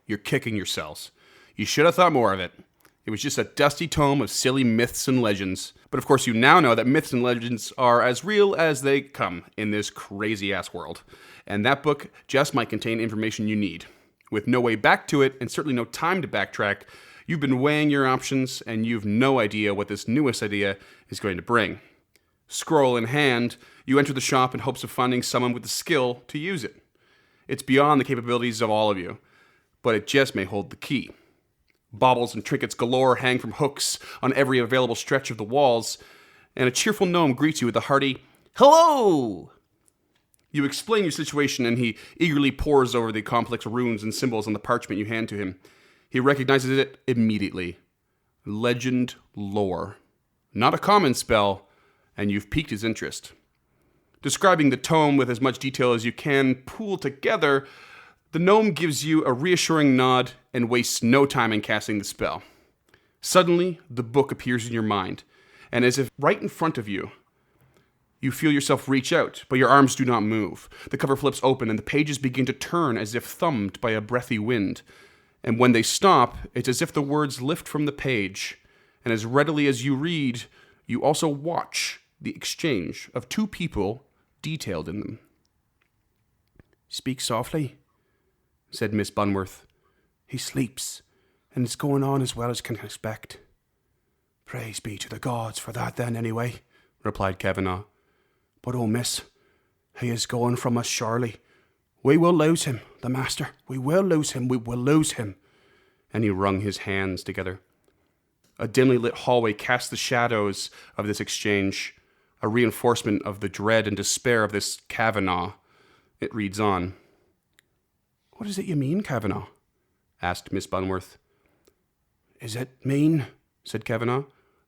you're kicking yourselves. You should have thought more of it. It was just a dusty tome of silly myths and legends. But of course you now know that myths and legends are as real as they come in this crazy-ass world. And that book just might contain information you need. With no way back to it, and certainly no time to backtrack, you've been weighing your options, and you've no idea what this newest idea is going to bring. Scroll in hand, you enter the shop in hopes of finding someone with the skill to use it. It's beyond the capabilities of all of you, but it just may hold the key. Baubles and trinkets galore hang from hooks on every available stretch of the walls, and a cheerful gnome greets you with a hearty, "Hello!" You explain your situation, and he eagerly pores over the complex runes and symbols on the parchment you hand to him. He recognizes it immediately. Legend lore. Not a common spell, and you've piqued his interest. Describing the tome with as much detail as you can pool together, the gnome gives you a reassuring nod and wastes no time in casting the spell. Suddenly, the book appears in your mind, and as if right in front of you, you feel yourself reach out, but your arms do not move. The cover flips open, and the pages begin to turn as if thumbed by a breathy wind. And when they stop, it's as if the words lift from the page, and as readily as you read, you also watch the exchange of two people detailed in them. "Speak softly," said Miss Bunworth. "He sleeps, and it's going on as well as can expect." "Praise be to the gods for that then, anyway," replied Kavanagh. "But oh, miss, he is going from us surely. We will lose him, the master. We will lose him. We will lose him." And he wrung his hands together. A dimly lit hallway casts the shadows of this exchange, a reinforcement of the dread and despair of this Kavanagh. It reads on. "What is it you mean, Kavanagh?" asked Miss Bunworth. "Is it mean?" said Kavanagh.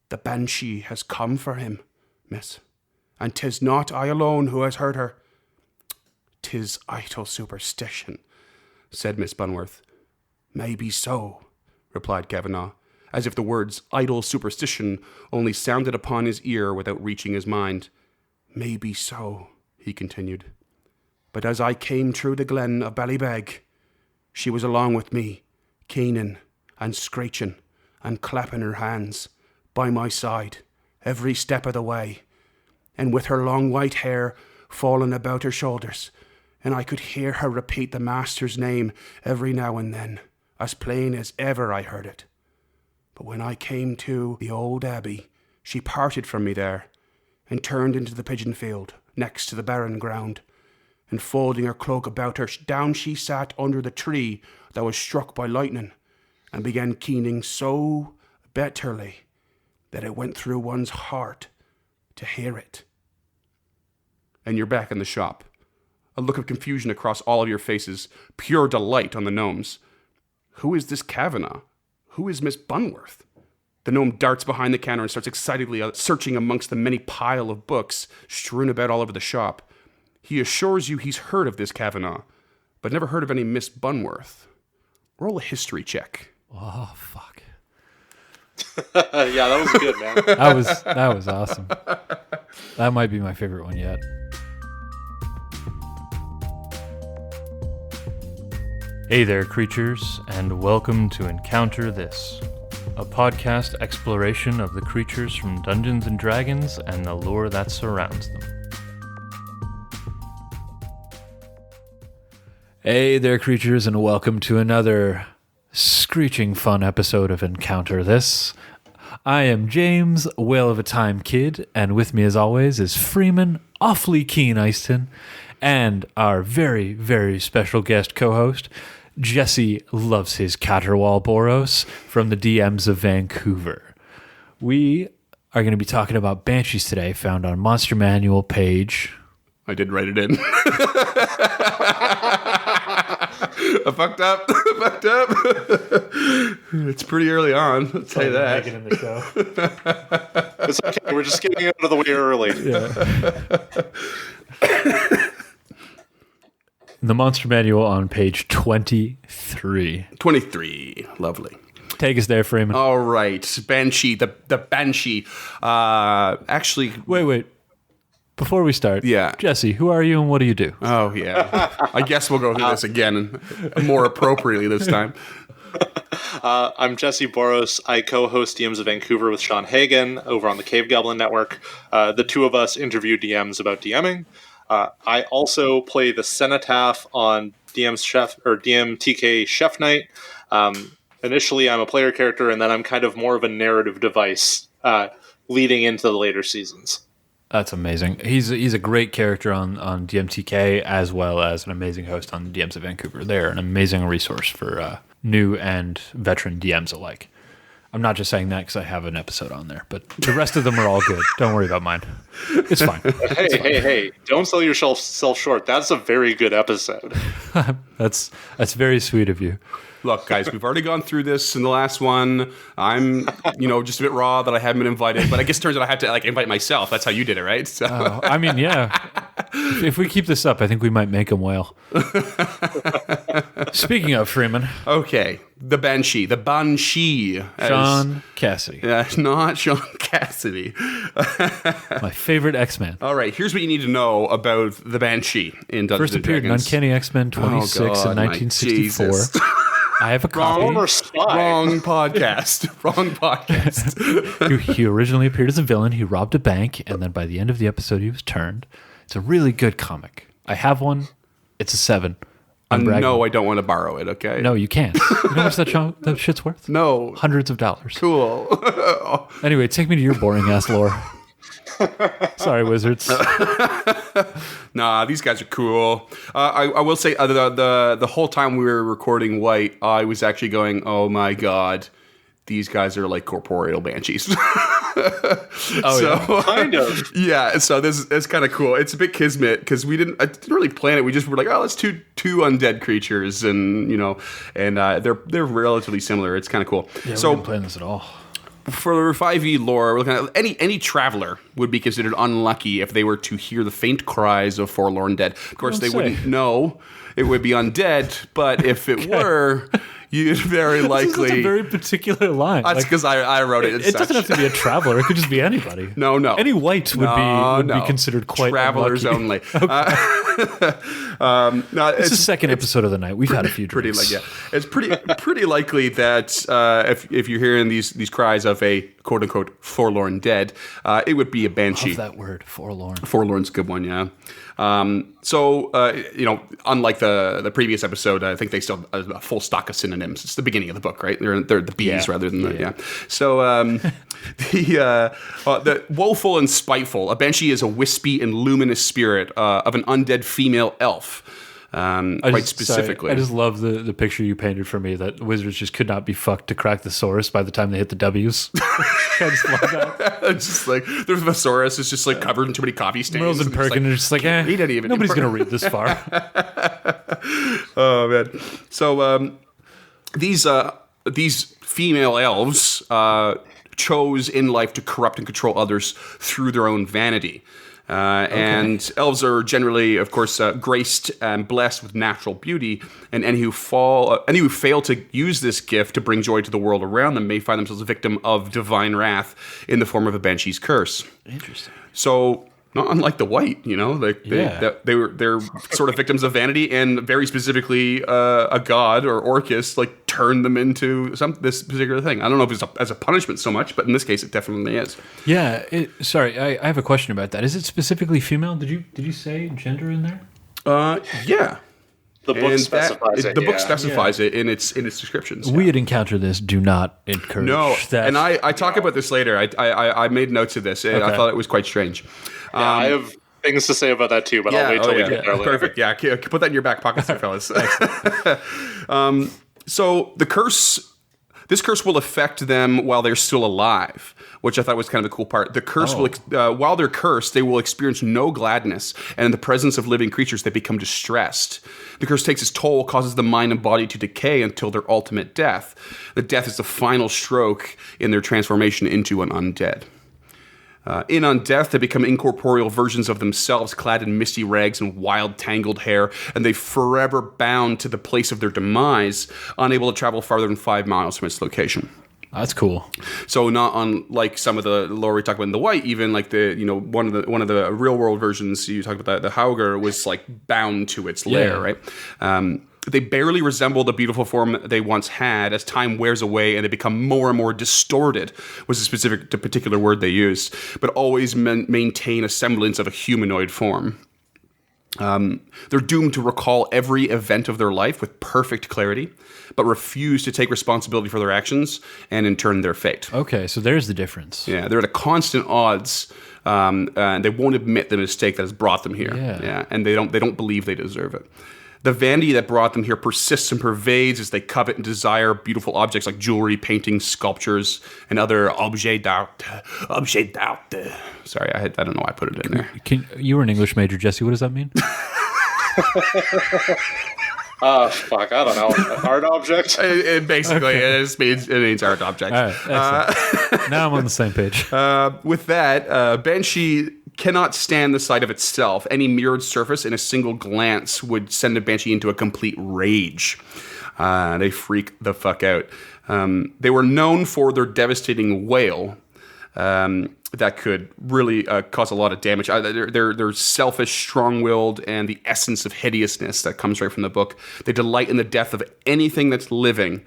"The Banshee has come for him, miss. And 'tis not I alone who has heard her." "'Tis idle superstition," said Miss Bunworth. "Maybe so," replied Kavanagh, as if the words idle superstition only sounded upon his ear without reaching his mind. "Maybe so," he continued. "But as I came through the glen of Ballybeg, she was along with me, keening and screeching and clapping her hands by my side every step of the way, and with her long white hair falling about her shoulders, and I could hear her repeat the master's name every now and then, as plain as ever I heard it. But when I came to the old abbey, she parted from me there, and turned into the pigeon field next to the barren ground, and folding her cloak about her, down she sat under the tree that was struck by lightning, and began keening so bitterly that it went through one's heart to hear it." And you're back in the shop. A look of confusion across all of your faces, pure delight on the gnome's. Who is this Kavanagh? Who is Miss Bunworth? The gnome darts behind the counter and starts excitedly searching amongst the many pile of books strewn about all over the shop. He assures you he's heard of this Kavanagh, but never heard of any Miss Bunworth. Roll a history check. Oh, fuck. Yeah, that was good, man. That was awesome. That might be my favorite one yet. Hey there, creatures, and welcome to Encounter This, a podcast exploration of the creatures from Dungeons & Dragons and the lore that surrounds them. Hey there, creatures, and welcome to another screeching fun episode of Encounter This. I am James, Whale of a Time Kid, and with me as always is Freeman, awfully keen Easton, and our very, very special guest co-host, Jessy loves his Caterwall Boros from the DMs of Vancouver. We are going to be talking about Banshees today, found on Monster Manual page. I did write it in. I fucked up. It's pretty early on. Let's say that. Make it in the show. It's okay. We're just getting out of the way early. Yeah. The Monster Manual on page 23. 23. Lovely. Take us there, Freeman. All right. Banshee. The Banshee. Actually... Wait. Before we start, Yeah. Jesse, who are you and what do you do? Oh, yeah. I guess we'll go through this again more appropriately this time. I'm Jessy Boros. I co-host DMs of Vancouver with Sean Hagen over on the Cave Goblin Network. The two of us interview DMs about DMing. I also play the Cenotaph on DMTK Chef Night. Initially, I'm a player character, and then I'm kind of more of a narrative device leading into the later seasons. That's amazing. He's a great character on DMTK as well as an amazing host on DMs of Vancouver. They're an amazing resource for new and veteran DMs alike. I'm not just saying that because I have an episode on there, but the rest of them are all good. Don't worry about mine. It's fine. Hey! Don't sell yourself short. That's a very good episode. That's very sweet of you. Look, guys, we've already gone through this in the last one. I'm, just a bit raw that I haven't been invited, but I guess it turns out I have to invite myself. That's how you did it, right? So. I mean, yeah. If we keep this up, I think we might make him whale. Speaking of Freeman. Okay, the Banshee. Sean Cassidy. Not Sean Cassidy. My favorite X-Man. All right, here's what you need to know about the Banshee in Dungeons First & appeared in Dragons. Uncanny X-Men 26 in 1964. Jesus. I have a copy. Wrong podcast. Wrong podcast. He originally appeared as a villain. He robbed a bank, and then by the end of the episode, he was turned. It's a really good comic. I have one. It's a 7. No, I don't want to borrow it, okay? No, you can't. You know how much that shit's worth? No. Hundreds of dollars. Cool. Anyway, take me to your boring-ass lore. Sorry, wizards. Nah, these guys are cool. I will say the whole time we were recording White, I was actually going, oh my god, these guys are like corporeal banshees. Yeah. Kind of. Yeah, so this is kind of cool. It's a bit kismet because I didn't really plan it. We just were like, oh, let's two undead creatures, and they're relatively similar. It's kind of cool. Yeah, so we didn't plan this at all. For 5e lore, we're looking at any traveler would be considered unlucky if they were to hear the faint cries of forlorn dead. Of course, they wouldn't know it would be undead, but if it were, you'd very likely. That's a very particular line. That's because I wrote it. It doesn't have to be a traveler. It could just be anybody. No. Any white would be considered quite travelers unlucky. only. It's the second episode of the night. We've had a few drinks. It's pretty likely that if you're hearing these cries of a quote unquote forlorn dead, it would be a banshee. Love that word, forlorn. Forlorn's a good one, yeah. Unlike the previous episode, I think they still have a full stock of synonyms. It's the beginning of the book, right? They're the bees rather than the. So the woeful and spiteful. A banshee is a wispy and luminous spirit of an undead female elf. Quite specifically. I just love the picture you painted for me that wizards just could not be fucked to crack the Saurus by the time they hit the W's. I just love that. It's just like there's the Saurus is just like covered in too many coffee stains. Merles and Perkin are just like, nobody's going to read this far. Oh man. So these female elves chose in life to corrupt and control others through their own vanity. And elves are generally, of course, graced and blessed with natural beauty, and any who fail to use this gift to bring joy to the world around them may find themselves a victim of divine wrath in the form of a banshee's curse. Interesting. So, not unlike the white, they're sort of victims of vanity, and very specifically, a god or Orcus turned them into this particular thing. I don't know if it's as a punishment so much, but in this case, it definitely is. Yeah. I have a question about that. Is it specifically female? Did you say gender in there? Yeah. The book specifies it. The book specifies it in its descriptions. We had encountered this. Do not encourage that. And I talk about this later. I made notes of this, and I thought it was quite strange. I have things to say about that too, but I'll wait till we get there later. Perfect. Yeah, put that in your back pockets, there, fellas. So this curse will affect them while they're still alive, which I thought was kind of the cool part. The curse will, while they're cursed, they will experience no gladness, and in the presence of living creatures, they become distressed. The curse takes its toll, causes the mind and body to decay until their ultimate death. The death is the final stroke in their transformation into an undead. In Undeath, they become incorporeal versions of themselves, clad in misty rags and wild, tangled hair, and they forever bound to the place of their demise, unable to travel farther than 5 miles from its location. That's cool. So not unlike some of the lore we talked about in the White, even like one of the real world versions you talked about, the Hauger was like bound to its lair, right? They barely resemble the beautiful form they once had. As time wears away and they become more and more distorted, was a particular word they used, but always maintain a semblance of a humanoid form. They're doomed to recall every event of their life with perfect clarity, but refuse to take responsibility for their actions and in turn their fate. Okay, so there's the difference. Yeah, they're at a constant odds, and they won't admit the mistake that has brought them here. Yeah. And they don't believe they deserve it. The vanity that brought them here persists and pervades as they covet and desire beautiful objects like jewelry, paintings, sculptures, and other objets d'art. Sorry, I don't know why I put it in there. You were an English major, Jesse. What does that mean? Fuck, I don't know. An art object? It basically it means art object. All right, now I'm on the same page. With that, Banshee cannot stand the sight of itself. Any mirrored surface in a single glance would send a Banshee into a complete rage. They freak the fuck out. They were known for their devastating wail that could really cause a lot of damage. They're selfish, strong-willed, and the essence of hideousness that comes right from the book. They delight in the death of anything that's living,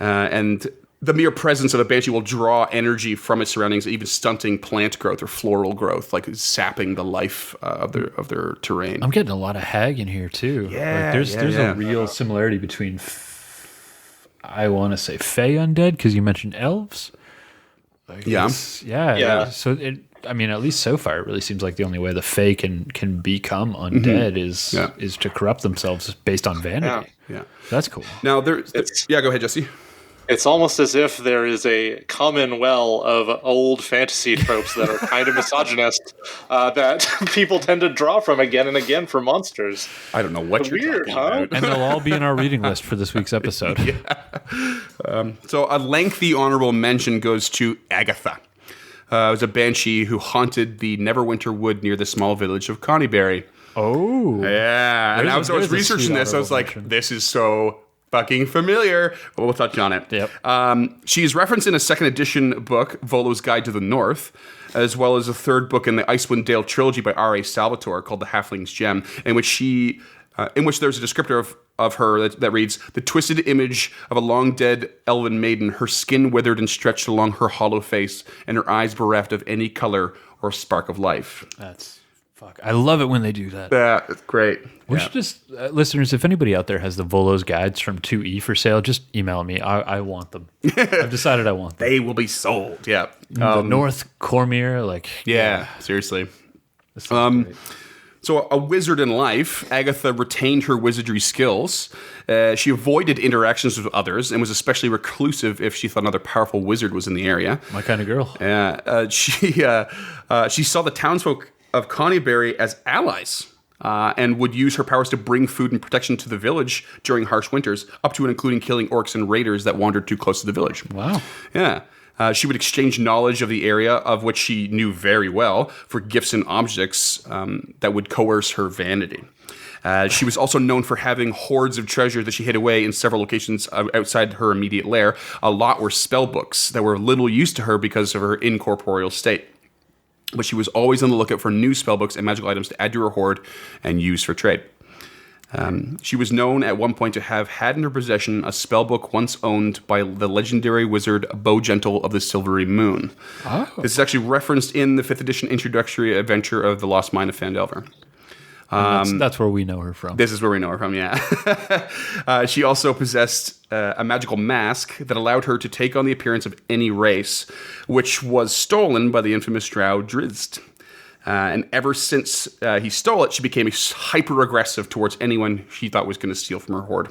and the mere presence of a Banshee will draw energy from its surroundings, even stunting plant growth or floral growth, like sapping the life of their terrain. I'm getting a lot of hag in here too. Yeah, there's a real similarity between, I want to say, Fey undead, because you mentioned elves. Yeah. So at least so far, it really seems like the only way the Fey can become undead is to corrupt themselves based on vanity. Yeah. That's cool. Now go ahead, Jesse. It's almost as if there is a common well of old fantasy tropes that are kind of misogynist that people tend to draw from again and again for monsters. I don't know what you're talking about. And they'll all be in our reading list for this week's episode. So a lengthy honorable mention goes to Agatha. It was a Banshee who haunted the Neverwinter Wood near the small village of Connieberry. Oh. Yeah. And I was researching this. I was like, mention. This is so fucking familiar. But we'll touch on it. Yep. She is referenced in a second edition book, Volo's Guide to the North, as well as a third book in the Icewind Dale trilogy by R.A. Salvatore called The Halfling's Gem, in which there's a descriptor of her that reads, the twisted image of a long-dead elven maiden, her skin withered and stretched along her hollow face, and her eyes bereft of any color or spark of life. That's fuck. I love it when they do that. That's great. We should just, listeners, if anybody out there has the Volo's guides from 2E for sale, just email me. I want them. I've decided I want them. They will be sold. Yeah. The North Cormier, Seriously. Great. So a wizard in life, Agatha retained her wizardry skills. She avoided interactions with others and was especially reclusive if she thought another powerful wizard was in the area. My kind of girl. She saw the townsfolk of Connieberry as allies and would use her powers to bring food and protection to the village during harsh winters, up to and including killing orcs and raiders that wandered too close to the village. Wow. Yeah. She would exchange knowledge of the area, of which she knew very well, for gifts and objects that would coerce her vanity. She was also known for having hoards of treasure that she hid away in several locations outside her immediate lair. A lot were spell books that were little use to her because of her incorporeal state. But she was always on the lookout for new spellbooks and magical items to add to her hoard and use for trade. She was known at one point to have had in her possession a spellbook once owned by the legendary wizard Bowgentle of the Silvery Moon. Oh. This is actually referenced in the 5th edition introductory adventure of The Lost Mine of Phandelver. That's where we know her from. This is where we know her from, yeah. She also possessed a magical mask that allowed her to take on the appearance of any race, which was stolen by the infamous drow Drizzt. And ever since he stole it, she became hyper-aggressive towards anyone she thought was going to steal from her hoard.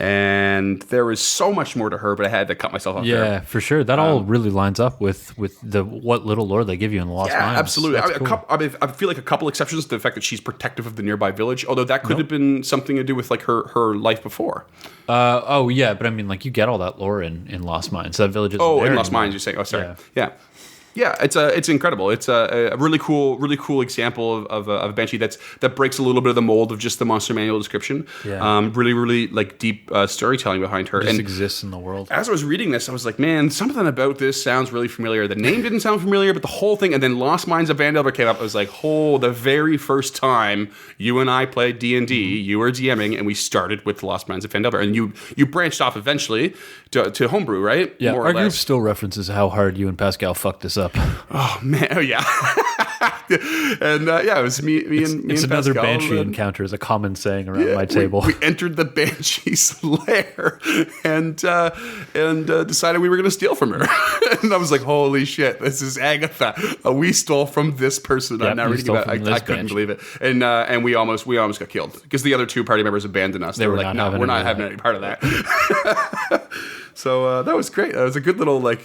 And there was so much more to her, but I had to cut myself off there. Yeah, for sure. That all really lines up with the what little lore they give you in the Lost Mines. Absolutely. Cool. I feel like a couple exceptions to the fact that she's protective of the nearby village, although that could have been something to do with like her life before. But I mean, like you get all that lore in Lost Mines. That village is in Lost Mines, you're saying? Oh, sorry. Yeah. Yeah, it's incredible. It's a really cool example of a banshee that breaks a little bit of the mold of just the monster manual description. Yeah. Really like deep storytelling behind her. Just And exists in the world. as I was reading this, I was like, man, something about this sounds really familiar. The name didn't sound familiar, but the whole thing, and then Lost Mines of Vandelver came up. I was like, the very first time you and I played D&D, you were DMing, and we started with Lost Mines of Vandelver, and you branched off eventually to homebrew, right? Yeah, More or our group less. still references how hard you and Pascal fucked this up. Oh man, oh yeah. And it was me and It's and another Pascal, banshee and- encounter is a common saying around my table. We entered the Banshee's lair and decided we were going to steal from her. And I was like, holy shit, this is Agatha. We stole from this person. Yep, I'm now you reading stole about it. from I this couldn't Banshee. believe it. And we almost got killed because the other two party members abandoned us. They were like, no, we're not having any part of that. So that was great. That was a good little I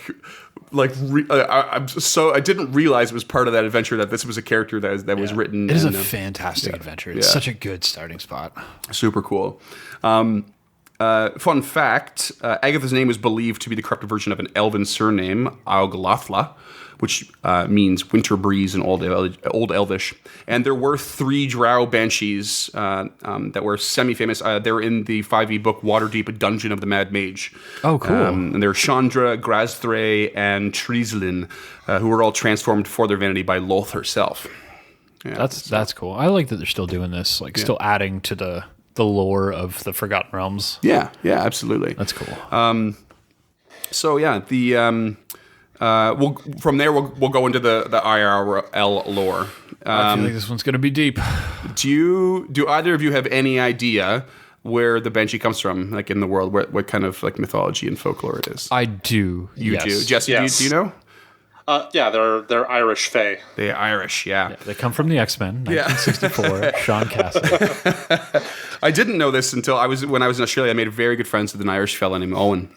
didn't realize it was part of that adventure that this was a character that was written. It is a and, fantastic adventure. It's such a good starting spot. super cool. Fun fact: Agatha's name is believed to be the corrupted version of an elven surname, Auglathla, which means winter breeze in Old Elvish. And there were 3 drow banshees that were semi-famous. They're in the 5e book Waterdeep Dungeon of the Mad Mage. Oh, cool. And they're Chandra, Grazthray, and Trizlin, who were all transformed for their vanity by Lolth herself. Yeah, That's cool. I like that they're still doing this, still adding to the lore of the Forgotten Realms. yeah, absolutely. That's cool. So yeah, from there we'll go into the IRL lore. I feel like this one's going to be deep. Do either of you have any idea where the banshee comes from, like in the world, what kind of like mythology and folklore it is? I do. You do, Jesse. Yes. Do you know? Yeah, they're Irish Fae. They're Irish, yeah. They come from the X-Men, 1964, Sean Cassidy. I didn't know this until when I was in Australia. I made very good friends with an Irish fella named Owen.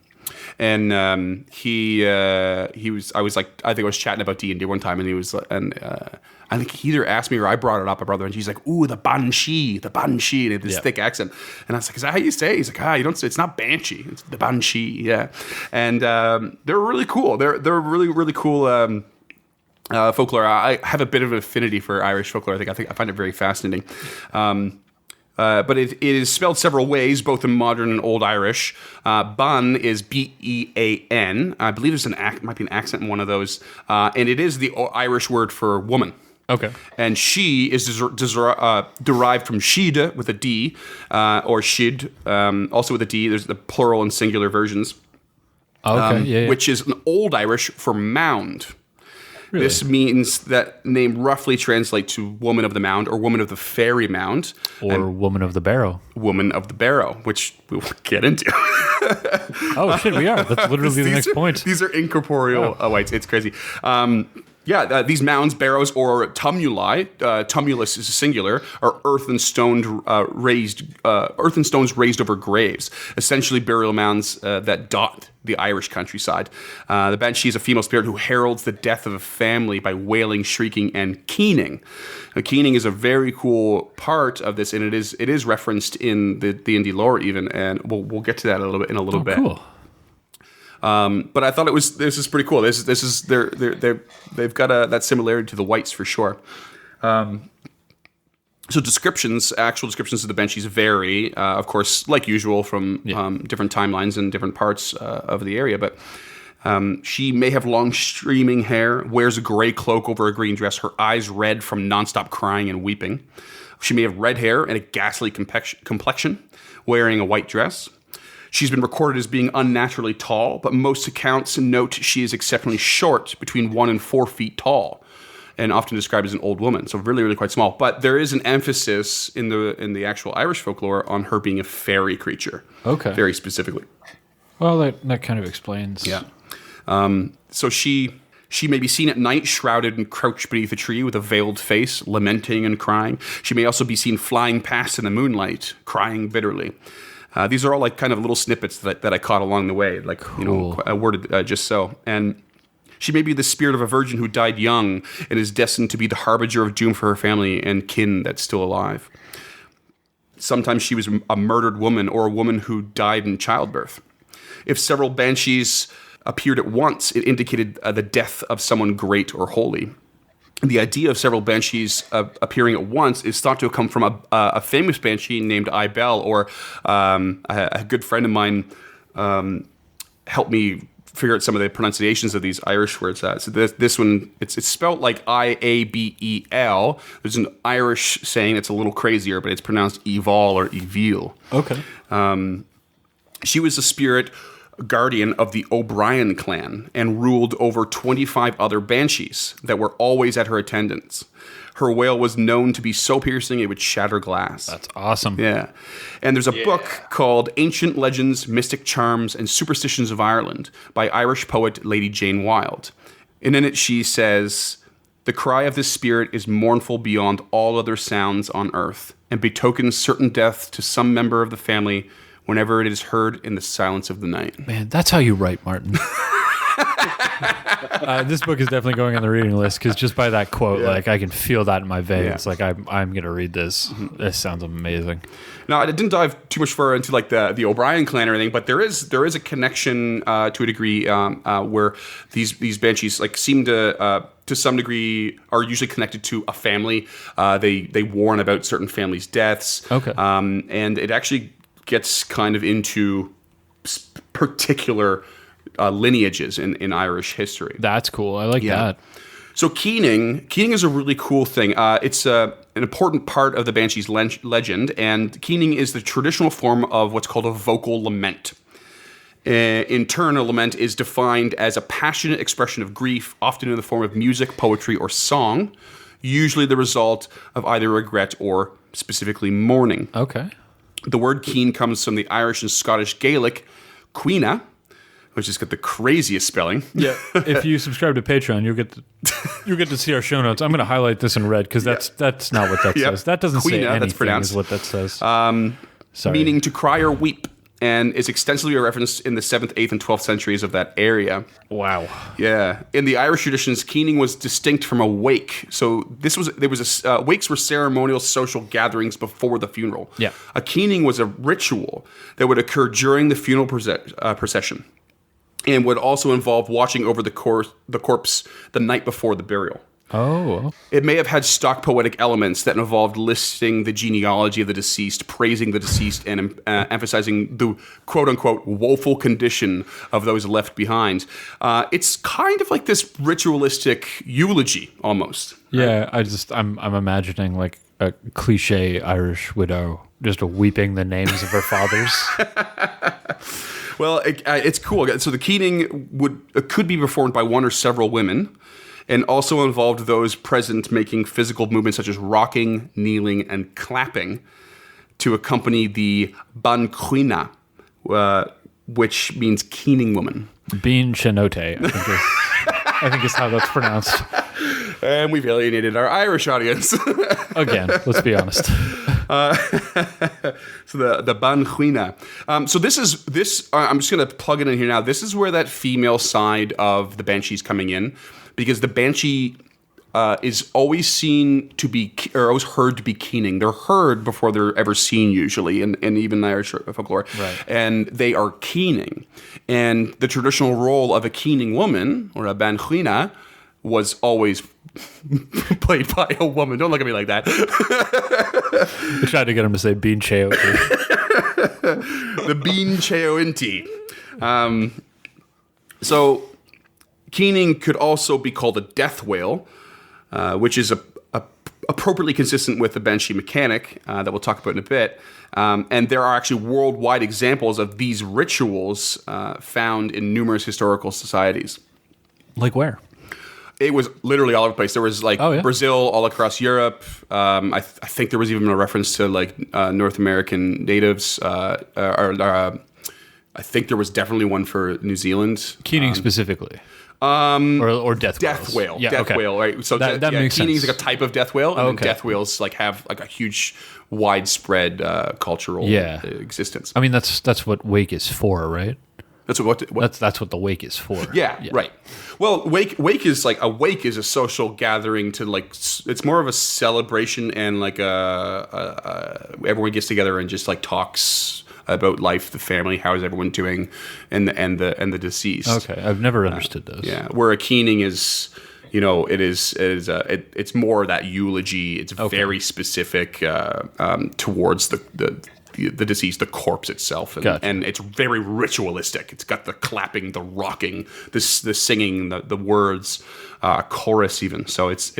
And he was. I think I was chatting about D&D one time, and he was, I think he either asked me or I brought it up. My brother, and he's like, "Ooh, the banshee," and he had this thick accent. And I was like, "Is that how you say it?" He's like, you don't say it's not banshee, it's the banshee." Yeah, and they're really cool. They're really cool. Folklore. I have a bit of an affinity for Irish folklore. I find it very fascinating. But it is spelled several ways, both in modern and Old Irish. Ban is Bean. I believe there's might be an accent in one of those. And it is the Irish word for woman. Okay. And she is derived from shida with a D, or shid, also with a D. There's the plural and singular versions. Okay, Which is an Old Irish for mound. Really? This means that name roughly translates to woman of the mound or woman of the fairy mound. Or woman of the barrow. Woman of the barrow, which we'll get into. Oh, shit, we are. That's literally the next point. These are incorporeal whites. It's crazy. These mounds, barrows, or tumuli, tumulus is singular, are earth and stones raised over graves, essentially burial mounds that dot the Irish countryside. The banshee is a female spirit who heralds the death of a family by wailing, shrieking, and keening. Keening is a very cool part of this, and it is referenced in the D&D lore even, and we'll get to that in a little bit. Cool. But I thought this is pretty cool. They've got that similarity to the whites for sure. So actual descriptions of the banshees vary, of course, like usual from different timelines and different parts of the area. But she may have long streaming hair, wears a gray cloak over a green dress, her eyes red from nonstop crying and weeping. She may have red hair and a ghastly complexion, wearing a white dress. She's been recorded as being unnaturally tall, but most accounts note she is exceptionally short, between 1 and 4 feet tall, and often described as an old woman, so really, really quite small. But there is an emphasis in the actual Irish folklore on her being a fairy creature. Okay. Very specifically. Well, that kind of explains. Yeah. So she may be seen at night, shrouded and crouched beneath a tree with a veiled face, lamenting and crying. She may also be seen flying past in the moonlight, crying bitterly. These are all like kind of little snippets that I caught along the way, like, cool. Worded just so. And she may be the spirit of a virgin who died young and is destined to be the harbinger of doom for her family and kin that's still alive. Sometimes she was a murdered woman or a woman who died in childbirth. If several banshees appeared at once, it indicated the death of someone great or holy. The idea of several banshees appearing at once is thought to have come from a famous banshee named Ibel, or a good friend of mine helped me figure out some of the pronunciations of these Irish words. So this one, it's spelled like Iabel. There's an Irish saying that's a little crazier, but it's pronounced Evil or Evil. Okay. She was the spirit guardian of the O'Brien clan and ruled over 25 other banshees that were always at her attendance. Her wail was known to be so piercing it would shatter glass. That's awesome. Yeah. And there's a book called Ancient Legends, Mystic Charms, and Superstitions of Ireland by Irish poet Lady Jane Wilde. And in it she says, "The cry of this spirit is mournful beyond all other sounds on earth, and betokens certain death to some member of the family whenever it is heard in the silence of the night." Man, that's how you write, Martin. This book is definitely going on the reading list because just by that quote, like I can feel that in my veins. Yeah. Like I'm going to read this. This sounds amazing. Now, I didn't dive too much further into like the O'Brien clan or anything, but there is a connection to a degree where these banshees like seem to some degree are usually connected to a family. They warn about certain families' deaths. Okay. And it actually gets kind of into particular lineages in Irish history. That's cool. I like that. So keening is a really cool thing. It's an important part of the Banshees legend, and keening is the traditional form of what's called a vocal lament. In turn, a lament is defined as a passionate expression of grief, often in the form of music, poetry, or song, usually the result of either regret or specifically mourning. Okay. The word keen comes from the Irish and Scottish Gaelic cuina, which has got the craziest spelling. Yeah. If you subscribe to Patreon, you'll get to see our show notes. I'm going to highlight this in red because that's not what that says. That doesn't say Cuina, anything. that's is what that says. Sorry. Meaning to cry or weep, and is extensively referenced in the 7th, 8th, and 12th centuries of that area. Wow. Yeah. In the Irish traditions, keening was distinct from a wake. So wakes were ceremonial social gatherings before the funeral. Yeah. A keening was a ritual that would occur during the funeral procession, and would also involve watching over the corpse the night before the burial. Oh. It may have had stock poetic elements that involved listing the genealogy of the deceased, praising the deceased, and emphasizing the quote-unquote woeful condition of those left behind. It's kind of like this ritualistic eulogy, almost. Yeah, I'm imagining like a cliche Irish widow just weeping the names of her fathers. Well, it's cool. So the keening could be performed by one or several women, and also involved those present making physical movements such as rocking, kneeling, and clapping to accompany the banchuina, which means keening woman. Bean Chenote, I think is how that's pronounced. And we've alienated our Irish audience. Again, let's be honest. So the banchuina. So this. I'm just going to plug it in here now. This is where that female side of the banshee's coming in, because the banshee is always seen to be, or always heard to be keening. They're heard before they're ever seen, usually, in even Irish folklore. Right. And they are keening. And the traditional role of a keening woman, or a banchuina, was always played by a woman. Don't look at me like that. I tried to get him to say Bean Cheote. The Bean Cheointi. So keening could also be called a death wail, which is appropriately consistent with the banshee mechanic that we'll talk about in a bit. And there are actually worldwide examples of these rituals found in numerous historical societies. Like where? It was literally all over the place. There was like Brazil, all across Europe. I think there was even a reference to like North American natives. I think there was definitely one for New Zealand. Keening specifically. Or death whales. Death whale. Yeah, death whale, right? So that makes keening sense. is like a type of death whale, and then death whales like have like a huge widespread cultural existence. I mean that's what wake is for, right? That's what That's what the wake is for. Yeah, right. Well, wake is like a wake is a social gathering to like it's more of a celebration and like everyone gets together and just like talks about life, the family, how is everyone doing, and the deceased. Okay, I've never understood those. Yeah, where a keening is, it's more that eulogy. It's very specific towards the deceased, the corpse itself, and it's very ritualistic. It's got the clapping, the rocking, the singing, the words, chorus even. So it's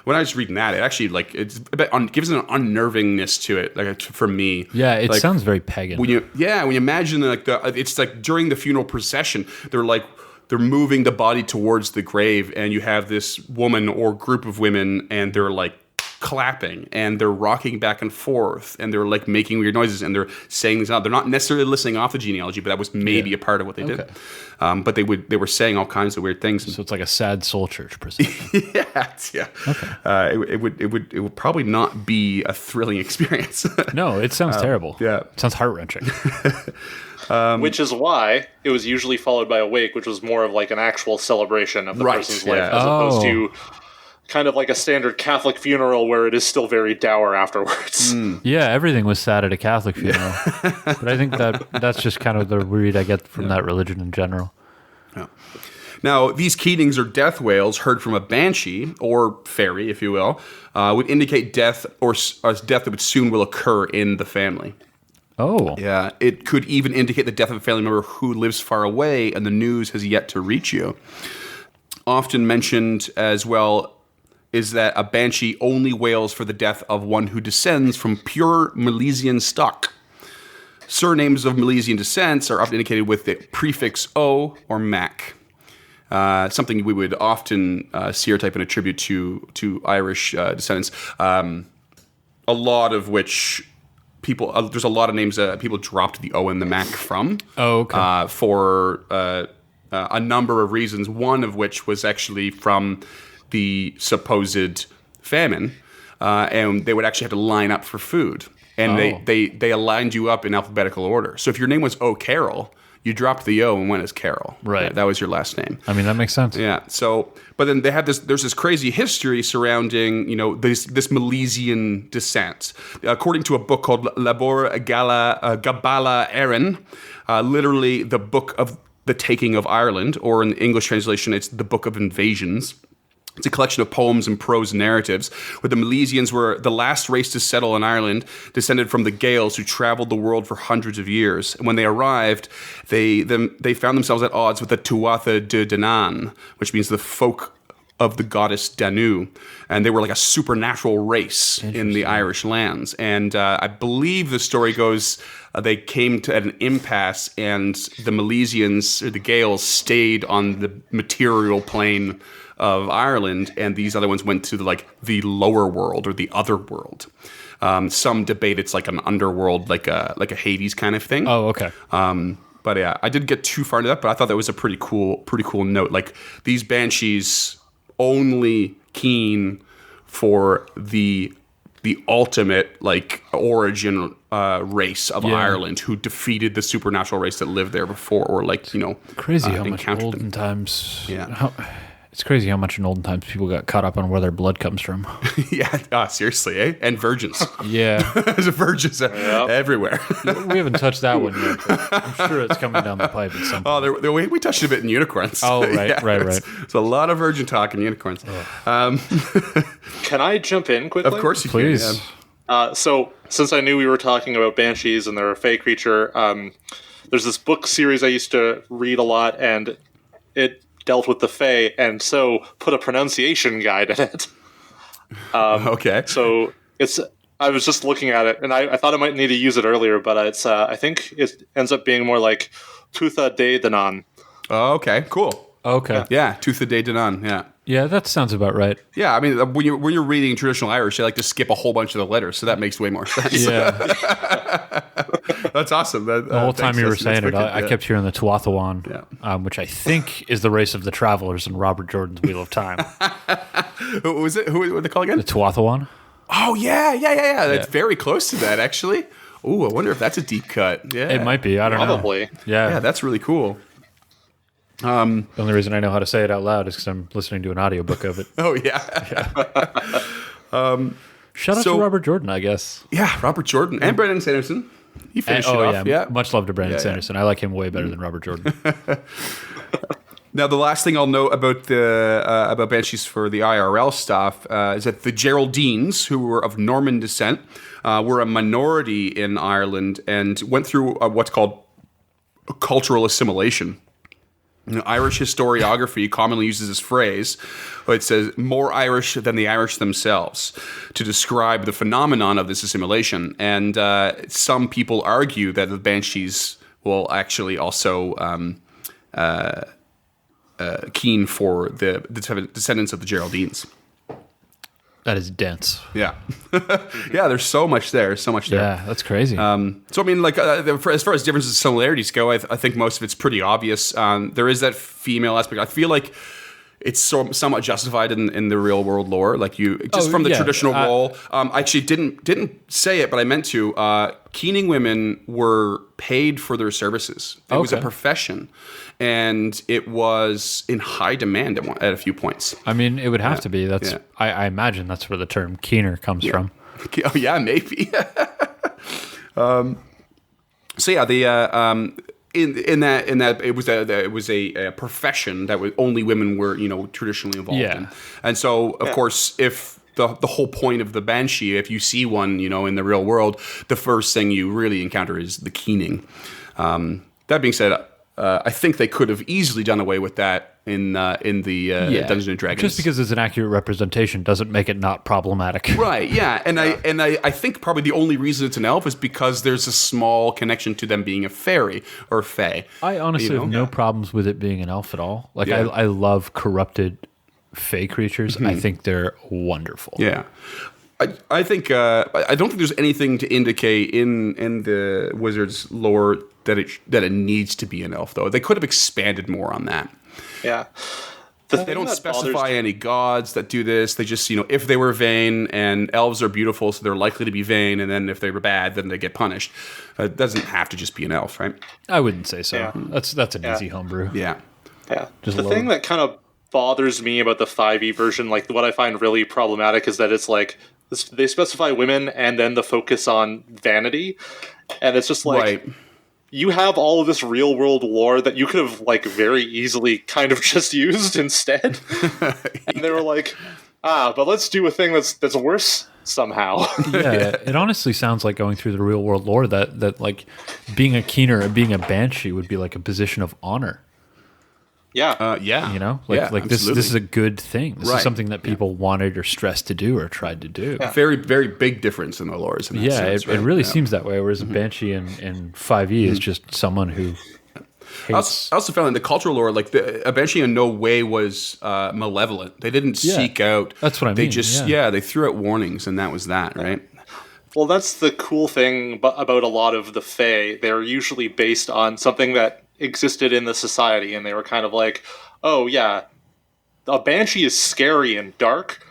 when I was reading that, it actually it's a bit gives an unnervingness to it, like for me. Yeah, it sounds very pagan. When you imagine it's like during the funeral procession, they're moving the body towards the grave, and you have this woman or group of women, and they're like clapping, and they're rocking back and forth, and they're like making weird noises, and they're saying things out. They're not necessarily listening off the genealogy, but that was maybe a part of what they did. But they were saying all kinds of weird things. So it's like a sad soul church procession. Yeah. Okay. It would probably not be a thrilling experience. No, it sounds terrible. Yeah, it sounds heart-wrenching. Which is why it was usually followed by a wake, which was more of like an actual celebration of the person's life, as opposed to kind of like a standard Catholic funeral where it is still very dour afterwards. Yeah, everything was sad at a Catholic funeral. But I think that's just kind of the read I get from that religion in general. Yeah. Now, these keatings or death wails heard from a banshee, or fairy, if you will, would indicate death or death that would soon will occur in the family. Oh. Yeah, it could even indicate the death of a family member who lives far away and the news has yet to reach you. Often mentioned as well is that a banshee only wails for the death of one who descends from pure Milesian stock. Surnames of Milesian descents are often indicated with the prefix O or Mac. Something we would often stereotype and attribute to Irish descendants. A lot of which people, there's a lot of names people dropped the O and the Mac from. Oh, okay. For a number of reasons. One of which was actually from the supposed famine, and they would actually have to line up for food. And they aligned you up in alphabetical order. So if your name was O'Carroll, you dropped the O and went as Carroll. Right. That was your last name. I mean, that makes sense. Yeah. So, but then there's this crazy history surrounding, this Milesian descent. According to a book called Labor Gabala Erin, literally the book of the taking of Ireland, or in the English translation, it's the Book of Invasions. It's a collection of poems and prose narratives where the Milesians were the last race to settle in Ireland, descended from the Gaels who traveled the world for hundreds of years. And when they arrived, they found themselves at odds with the Tuatha de Danann, which means the folk of the goddess Danu. And they were like a supernatural race in the Irish lands. And I believe the story goes they came to an impasse, and the Milesians, or the Gaels, stayed on the material plane of Ireland, and these other ones went to the lower world or the other world. Some debate it's like an underworld, like a Hades kind of thing. Oh, okay. But yeah, I didn't get too far into that, but I thought that was a pretty cool note. Like, these banshees only keen for the ultimate origin race of Ireland, who defeated the supernatural race that lived there before, or crazy how much olden times. Yeah. It's crazy how much in olden times people got caught up on where their blood comes from. Yeah, seriously, eh? And virgins. Yeah. There's virgins everywhere. We haven't touched that one yet, but I'm sure it's coming down the pipe at some point. Oh, we touched a bit in unicorns. Oh, right, right. There's a lot of virgin talk in unicorns. Can I jump in quickly? Of course you Please. can. So, since I knew we were talking about banshees and they're a fey creature, there's this book series I used to read a lot, and it dealt with the Fae, and so put a pronunciation guide in it. Okay. So I was just looking at it, and I thought I might need to use it earlier, but it's I think it ends up being more like Tuatha de Danann. Oh, okay, cool. Okay. Yeah, Tuatha de Danann, yeah. Yeah, that sounds about right. Yeah, I mean, when you're reading traditional Irish, they like to skip a whole bunch of the letters, so that makes way more sense. Yeah. That's awesome. The whole time you were saying it, I kept hearing the Tuathawan, which I think is the race of the travelers in Robert Jordan's Wheel of Time. Who was it? Who were they called again? The Tuathawan. Oh, yeah. That's very close to that, actually. Ooh, I wonder if that's a deep cut. Yeah, It might be. I don't know. Probably. Yeah, that's really cool. The only reason I know how to say it out loud is because I'm listening to an audiobook of it. Oh, yeah. Shout out to Robert Jordan, I guess. Yeah, Robert Jordan and Brandon Sanderson. He finished it off. Yeah. Much love to Brandon Yeah, Sanderson. I like him way better than Robert Jordan. Now, the last thing I'll note about the about Banshees for the IRL stuff is that the Geraldines, who were of Norman descent, were a minority in Ireland and went through what's called cultural assimilation. Irish historiography commonly uses this phrase. It says more Irish than the Irish themselves to describe the phenomenon of this assimilation. And some people argue that the Banshees will actually also keen for the descendants of the Geraldines. That is dense. Yeah. Yeah, there's so much there. Yeah, that's crazy. So, I mean, like, as far as differences and similarities go, I think most of it's pretty obvious. There is that female aspect. I feel like it's somewhat justified in the real world lore. Like, from the traditional role. I actually didn't say it, but I meant to. Keening women were paid for their services. It was a profession. And it was in high demand at a few points. I mean, it would have to be. That's I imagine that's where the term keener comes from. Oh yeah, maybe. So yeah, the in that it was a profession that only women were traditionally involved in, and so of course if the whole point of the Banshee, if you see one in the real world, the first thing you really encounter is the keening. That being said, I think they could have easily done away with that in the Dungeons and Dragons. Just because it's an accurate representation doesn't make it not problematic. Right, yeah. And I think probably the only reason it's an elf is because there's a small connection to them being a fairy or fae. I honestly have no problems with it being an elf at all. Like, I love corrupted fae creatures. I think they're wonderful. Yeah. I think I don't think there's anything to indicate in the Wizards lore that it needs to be an elf, though. They could have expanded more on that. Yeah. They don't specify any gods that do this. They just, if they were vain, and elves are beautiful, so they're likely to be vain, and then if they were bad, then they get punished. It doesn't have to just be an elf, right? I wouldn't say so. Yeah. That's an easy homebrew. Yeah. Yeah. The thing that kind of bothers me about the 5e version, like what I find really problematic, is that it's like they specify women and then the focus on vanity, and it's just like... Right. You have all of this real world lore that you could have very easily kind of just used instead. And they were like, but let's do a thing that's worse somehow. Yeah, it honestly sounds like going through the real world lore that like being a keener and being a banshee would be like a position of honor. Yeah. This is a good thing. This is something that people wanted or stressed to do or tried to do. Yeah. Very, very big difference in the lores. In that sense, it really seems that way. Whereas a banshee in 5e is just someone who hates. I also found in the cultural lore, a banshee in no way was malevolent. They didn't seek out. That's what I mean. They just they threw out warnings, and that was that, right? Well, that's the cool thing about a lot of the fae. They're usually based on something that existed in the society, and they were kind of like, oh yeah, a banshee is scary and dark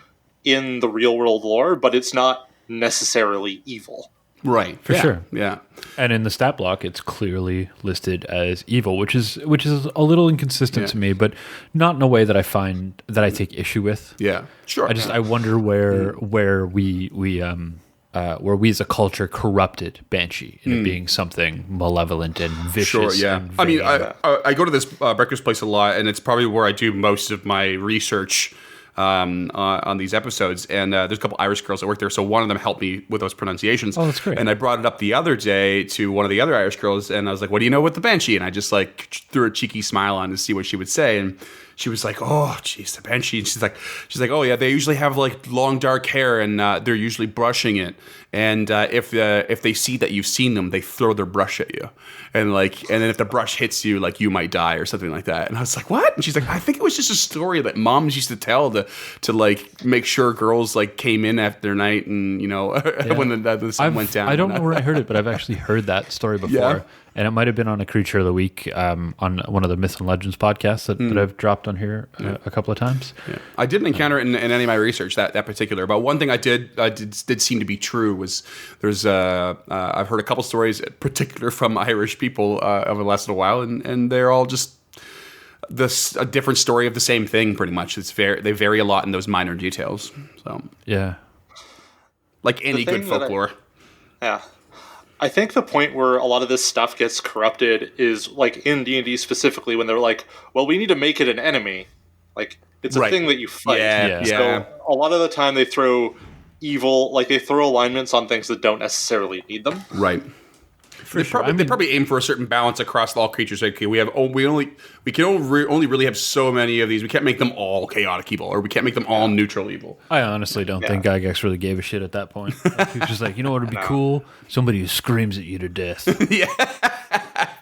in the real world lore, but it's not necessarily evil. Right. For sure. Yeah. And in the stat block, it's clearly listed as evil, which is a little inconsistent to me, but not in a way that I find that I take issue with. Yeah. Sure. I wonder where we as a culture corrupted Banshee into it being something malevolent and vicious. Sure, yeah. And I mean, I go to this breakfast place a lot, and it's probably where I do most of my research on these episodes. And there's a couple Irish girls that work there, so one of them helped me with those pronunciations. Oh, that's great. And I brought it up the other day to one of the other Irish girls, and I was like, "What do you know with the Banshee?" And I just threw a cheeky smile on to see what she would say, and she was like, "Oh, geez, the Banshee." And she's like, "Oh yeah, they usually have long dark hair, and they're usually brushing it. And if they see that you've seen them, they throw their brush at you, and then if the brush hits you, you might die or something like that." And I was like, "What?" And she's like, "I think it was just a story that moms used to tell to make sure girls came in after their night, and when the sun went down." I don't know where I heard it, but I've actually heard that story before. Yeah. And it might have been on a Creature of the Week on one of the Myths and Legends podcasts that I've dropped on here a couple of times. Yeah. I didn't encounter it in any of my research that particular. But one thing I did seem to be true was there's I've heard a couple stories, particular from Irish people over the last little while, and they're all just a different story of the same thing. Pretty much, they vary a lot in those minor details. So yeah, like any good folklore. Yeah. I think the point where a lot of this stuff gets corrupted is like in D&D specifically when they're like, well, we need to make it an enemy. Like it's a thing that you fight. Yeah. So a lot of the time they throw evil, like they throw alignments on things that don't necessarily need them. Right. They probably aim for a certain balance across all creatures. Like, okay, we can only really have so many of these. We can't make them all chaotic evil, or we can't make them all neutral evil. I honestly don't think Gygax really gave a shit at that point. Like, he was just like, you know what would be cool? Somebody who screams at you to death. Yeah.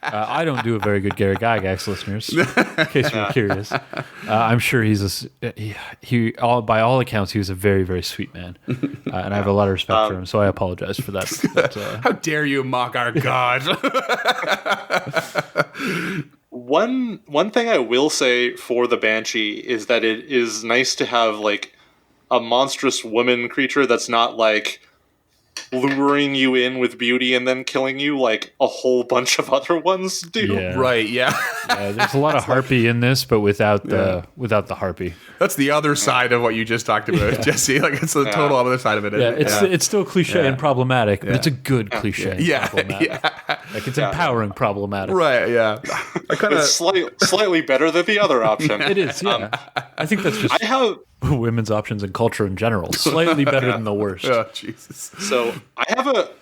I don't do a very good Gary Gygax, listeners, in case you're curious. I'm sure by all accounts, he was a very, very sweet man. And I have a lot of respect for him, so I apologize for that. But, how dare you mock our God? One thing I will say for the Banshee is that it is nice to have like a monstrous woman creature that's not like luring you in with beauty and then killing you like a whole bunch of other ones do. Yeah. Right, yeah. There's a lot of harpy in this, but without the harpy. That's the other side of what you just talked about, Jesse. Like it's the total other side of it. It's still cliche and problematic, but it's a good cliche. And problematic. Yeah. Like it's empowering problematic. Right, yeah. It's slightly better than the other option. It is, yeah. I think that's just women's options in culture in general. Slightly better than the worst. Oh, Jesus. So I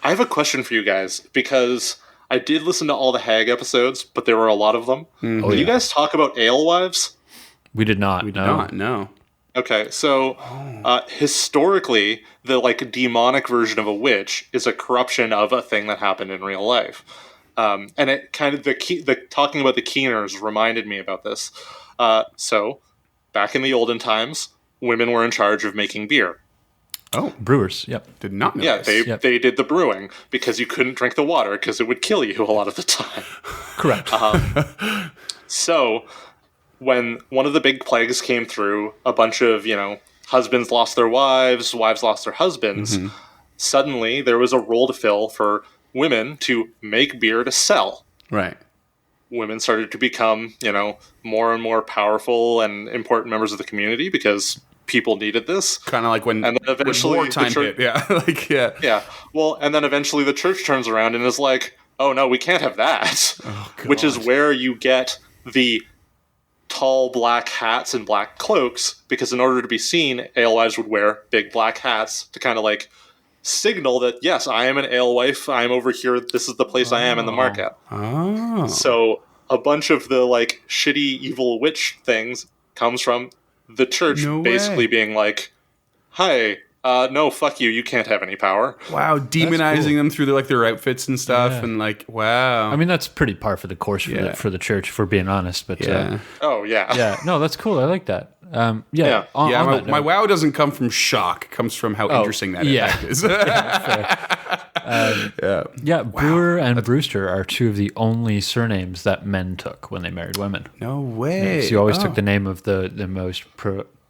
have a question for you guys, because I did listen to all the Hag episodes, but there were a lot of them. Mm-hmm. Did you guys talk about alewives? We did not. We did not, no. Okay, so historically, the like demonic version of a witch is a corruption of a thing that happened in real life, and it kind of the talking about the Keeners reminded me about this. So back in the olden times, women were in charge of making beer. Oh, brewers. Yep. Did not know. Yeah, this. they did the brewing because you couldn't drink the water because it would kill you a lot of the time. Correct. So when one of the big plagues came through, a bunch of, husbands lost their wives, wives lost their husbands. Mm-hmm. Suddenly there was a role to fill for women to make beer to sell. Right. Women started to become, more and more powerful and important members of the community because people needed this. Kind of like when wartime hit. Yeah. Yeah. Well, and then eventually the church turns around and is like, oh no, we can't have that. Oh, which is where you get the tall black hats and black cloaks, because in order to be seen, alewives would wear big black hats to kind of like signal that, yes, I am an alewife, I'm over here, this is the place I am in the market. Oh. So a bunch of the like shitty evil witch things comes from the church basically being like, hi, no, fuck you, you can't have any power. Wow, demonizing them through their outfits and stuff, and like, wow. I mean, that's pretty par for the course for the church, if we're being honest. But oh yeah, no, that's cool. I like that. My wow doesn't come from shock; it comes from how interesting that is. Brewer and Brewster are two of the only surnames that men took when they married women. No way. So you always took the name of the most.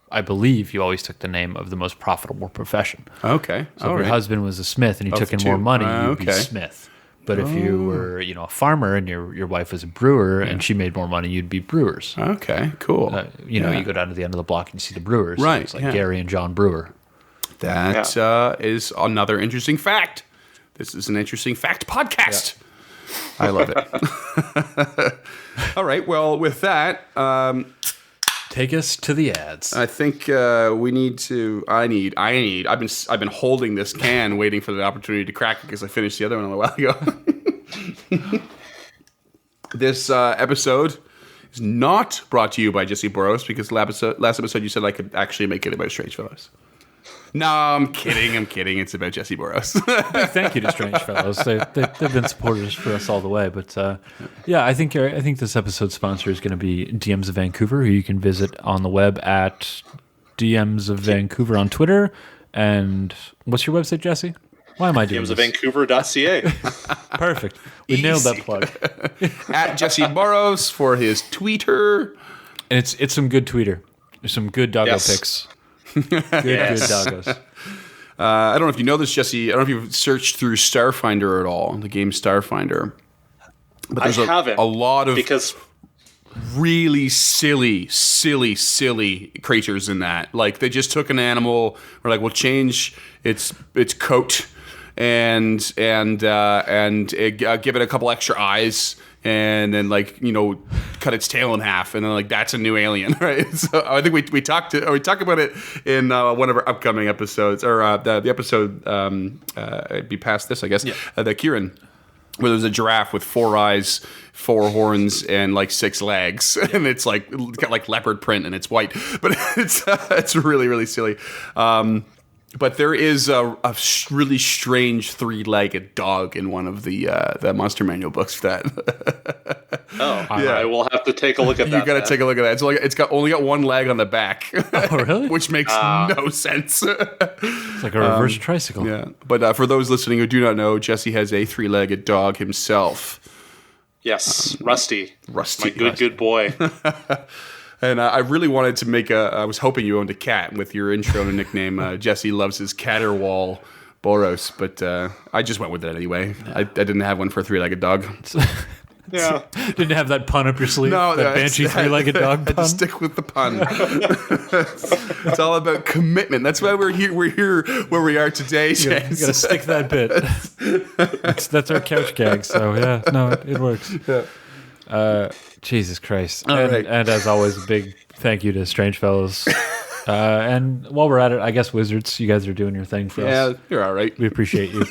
I believe you always took the name of the most profitable profession. Okay. So if your husband was a smith and he took in more money, you'd be smith. But if you were, a farmer and your wife was a brewer and she made more money, you'd be brewers. Okay, cool. You go down to the end of the block and you see the brewers. Right. It's like Gary and John Brewer. That is another interesting fact. This is an interesting fact podcast. Yeah. I love it. All right. Well, with that, take us to the ads. I think we need to. I've been holding this can, waiting for the opportunity to crack it because I finished the other one a little while ago. This episode is not brought to you by Jessy Boros, because last episode you said I could actually make it about Strange Fellows. No, I'm kidding. It's about Jessy Boros. Thank you to Strange Fellows. They've been supporters for us all the way. But I think this episode's sponsor is going to be DMs of Vancouver, who you can visit on the web at DMs of Vancouver on Twitter. And what's your website, Jesse? Why am I doing this? DMsofvancouver.ca. Perfect. We nailed that plug. At Jessy Boros for his tweeter. And it's some good tweeter. There's some good doggo pics. Good doggos. I don't know if you know this, Jesse. I don't know if you've searched through Starfinder at all, the game Starfinder. But there's a lot of really silly creatures in that. Like, they just took an animal, we're like, we'll change its coat and give it a couple extra eyes, and then cut its tail in half, and then that's a new alien, right? So I think we talked about it in one of our upcoming episodes, or the episode it'd be past this, I guess. The Kieran, where there's a giraffe with 4 eyes, 4 horns, and 6 legs, and it's got leopard print and it's white, but it's really, really silly. But there is a really strange 3-legged dog in one of the Monster Manual books for that. I will have to take a look at that. You got to take a look at that. It's only got 1 leg on the back. Oh, really? Which makes no sense. It's like a reverse tricycle. Yeah. But for those listening who do not know, Jesse has a 3-legged dog himself. Yes, Rusty. Rusty. My good boy. And I really wanted to make I was hoping you owned a cat with your intro and nickname. Jesse loves his Caterwaul Boros, but I just went with it anyway. I didn't have one for a 3-legged dog. Yeah. Didn't have that pun up your sleeve? No, that Banshee 3-legged dog I had pun? to stick with the pun. It's all about commitment. That's why we're here where we are today, You James. gotta stick that bit. That's our couch gag, so yeah, no, it works. Yeah. Jesus Christ. All right. And as always, a big thank you to Strange Fellows. And while we're at it, I guess Wizards, you guys are doing your thing for Yeah, us. you're all right. We appreciate you.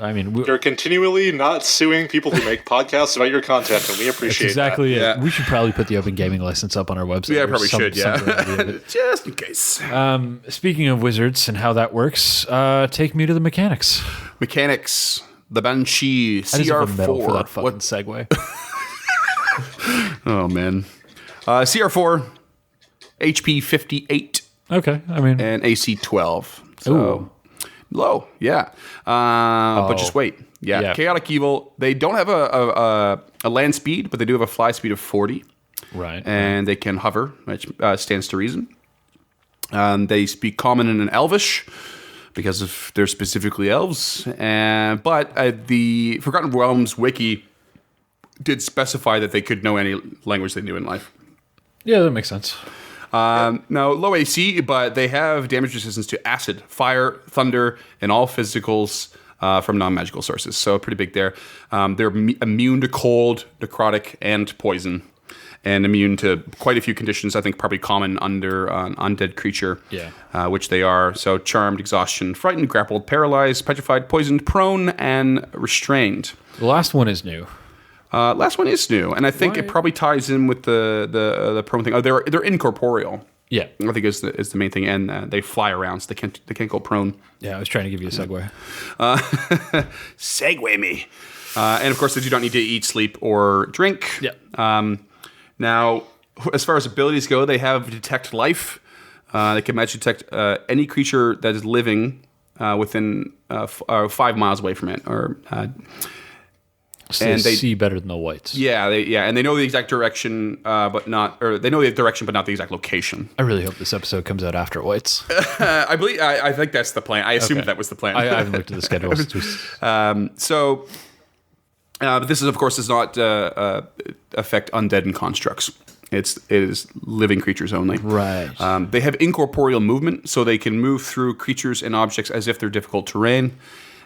I mean, You're continually not suing people who make podcasts about your content, and we that's appreciate exactly it. Yeah. We should probably put the open gaming license up on our website. Yeah, or probably should. Yeah, some variety of it. just in case. Speaking of Wizards and how that works, take me to the mechanics. Mechanics. The Banshee I deserve a medal CR4. for that fucking segue. Oh man. CR4, HP 58, Okay, I mean, and AC 12. So Ooh. low, yeah. But just wait. Yeah. Chaotic Evil. They don't have a land speed, but they do have a fly speed of 40. right. And they can hover, which stands to reason. They speak Common and Elvish because of they're specifically elves. But the Forgotten Realms wiki did specify that they could know any language they knew in life. Yeah, that makes sense. Now, low AC, but they have damage resistance to acid, fire, thunder, and all physicals from non-magical sources. So pretty big there. They're immune to cold, necrotic, and poison. And immune to quite a few conditions, I think probably common under an undead creature, which they are. So charmed, exhaustion, frightened, grappled, paralyzed, petrified, poisoned, prone, and restrained. The last one is new. Last one is new, and I think it probably ties in with the prone thing. Oh, they're incorporeal. Yeah. I think is the main thing, and they fly around, so they can't go prone. Yeah, I was trying to give you a segue. Segue me. And of course, they do not need to eat, sleep, or drink. Yeah. Now, as far as abilities go, they have detect life. They can magically detect any creature that is living within 5 miles away from it, or. So And they see better than the whites. Yeah, and they know the exact direction, but not the direction, but not the exact location. I really hope this episode comes out after whites. I believe, I think that's the plan. I assumed that was the plan. I haven't looked at the schedules. But this is, of course, does not affect undead and constructs. It is living creatures only. Right. They have incorporeal movement, so they can move through creatures and objects as if they're difficult terrain.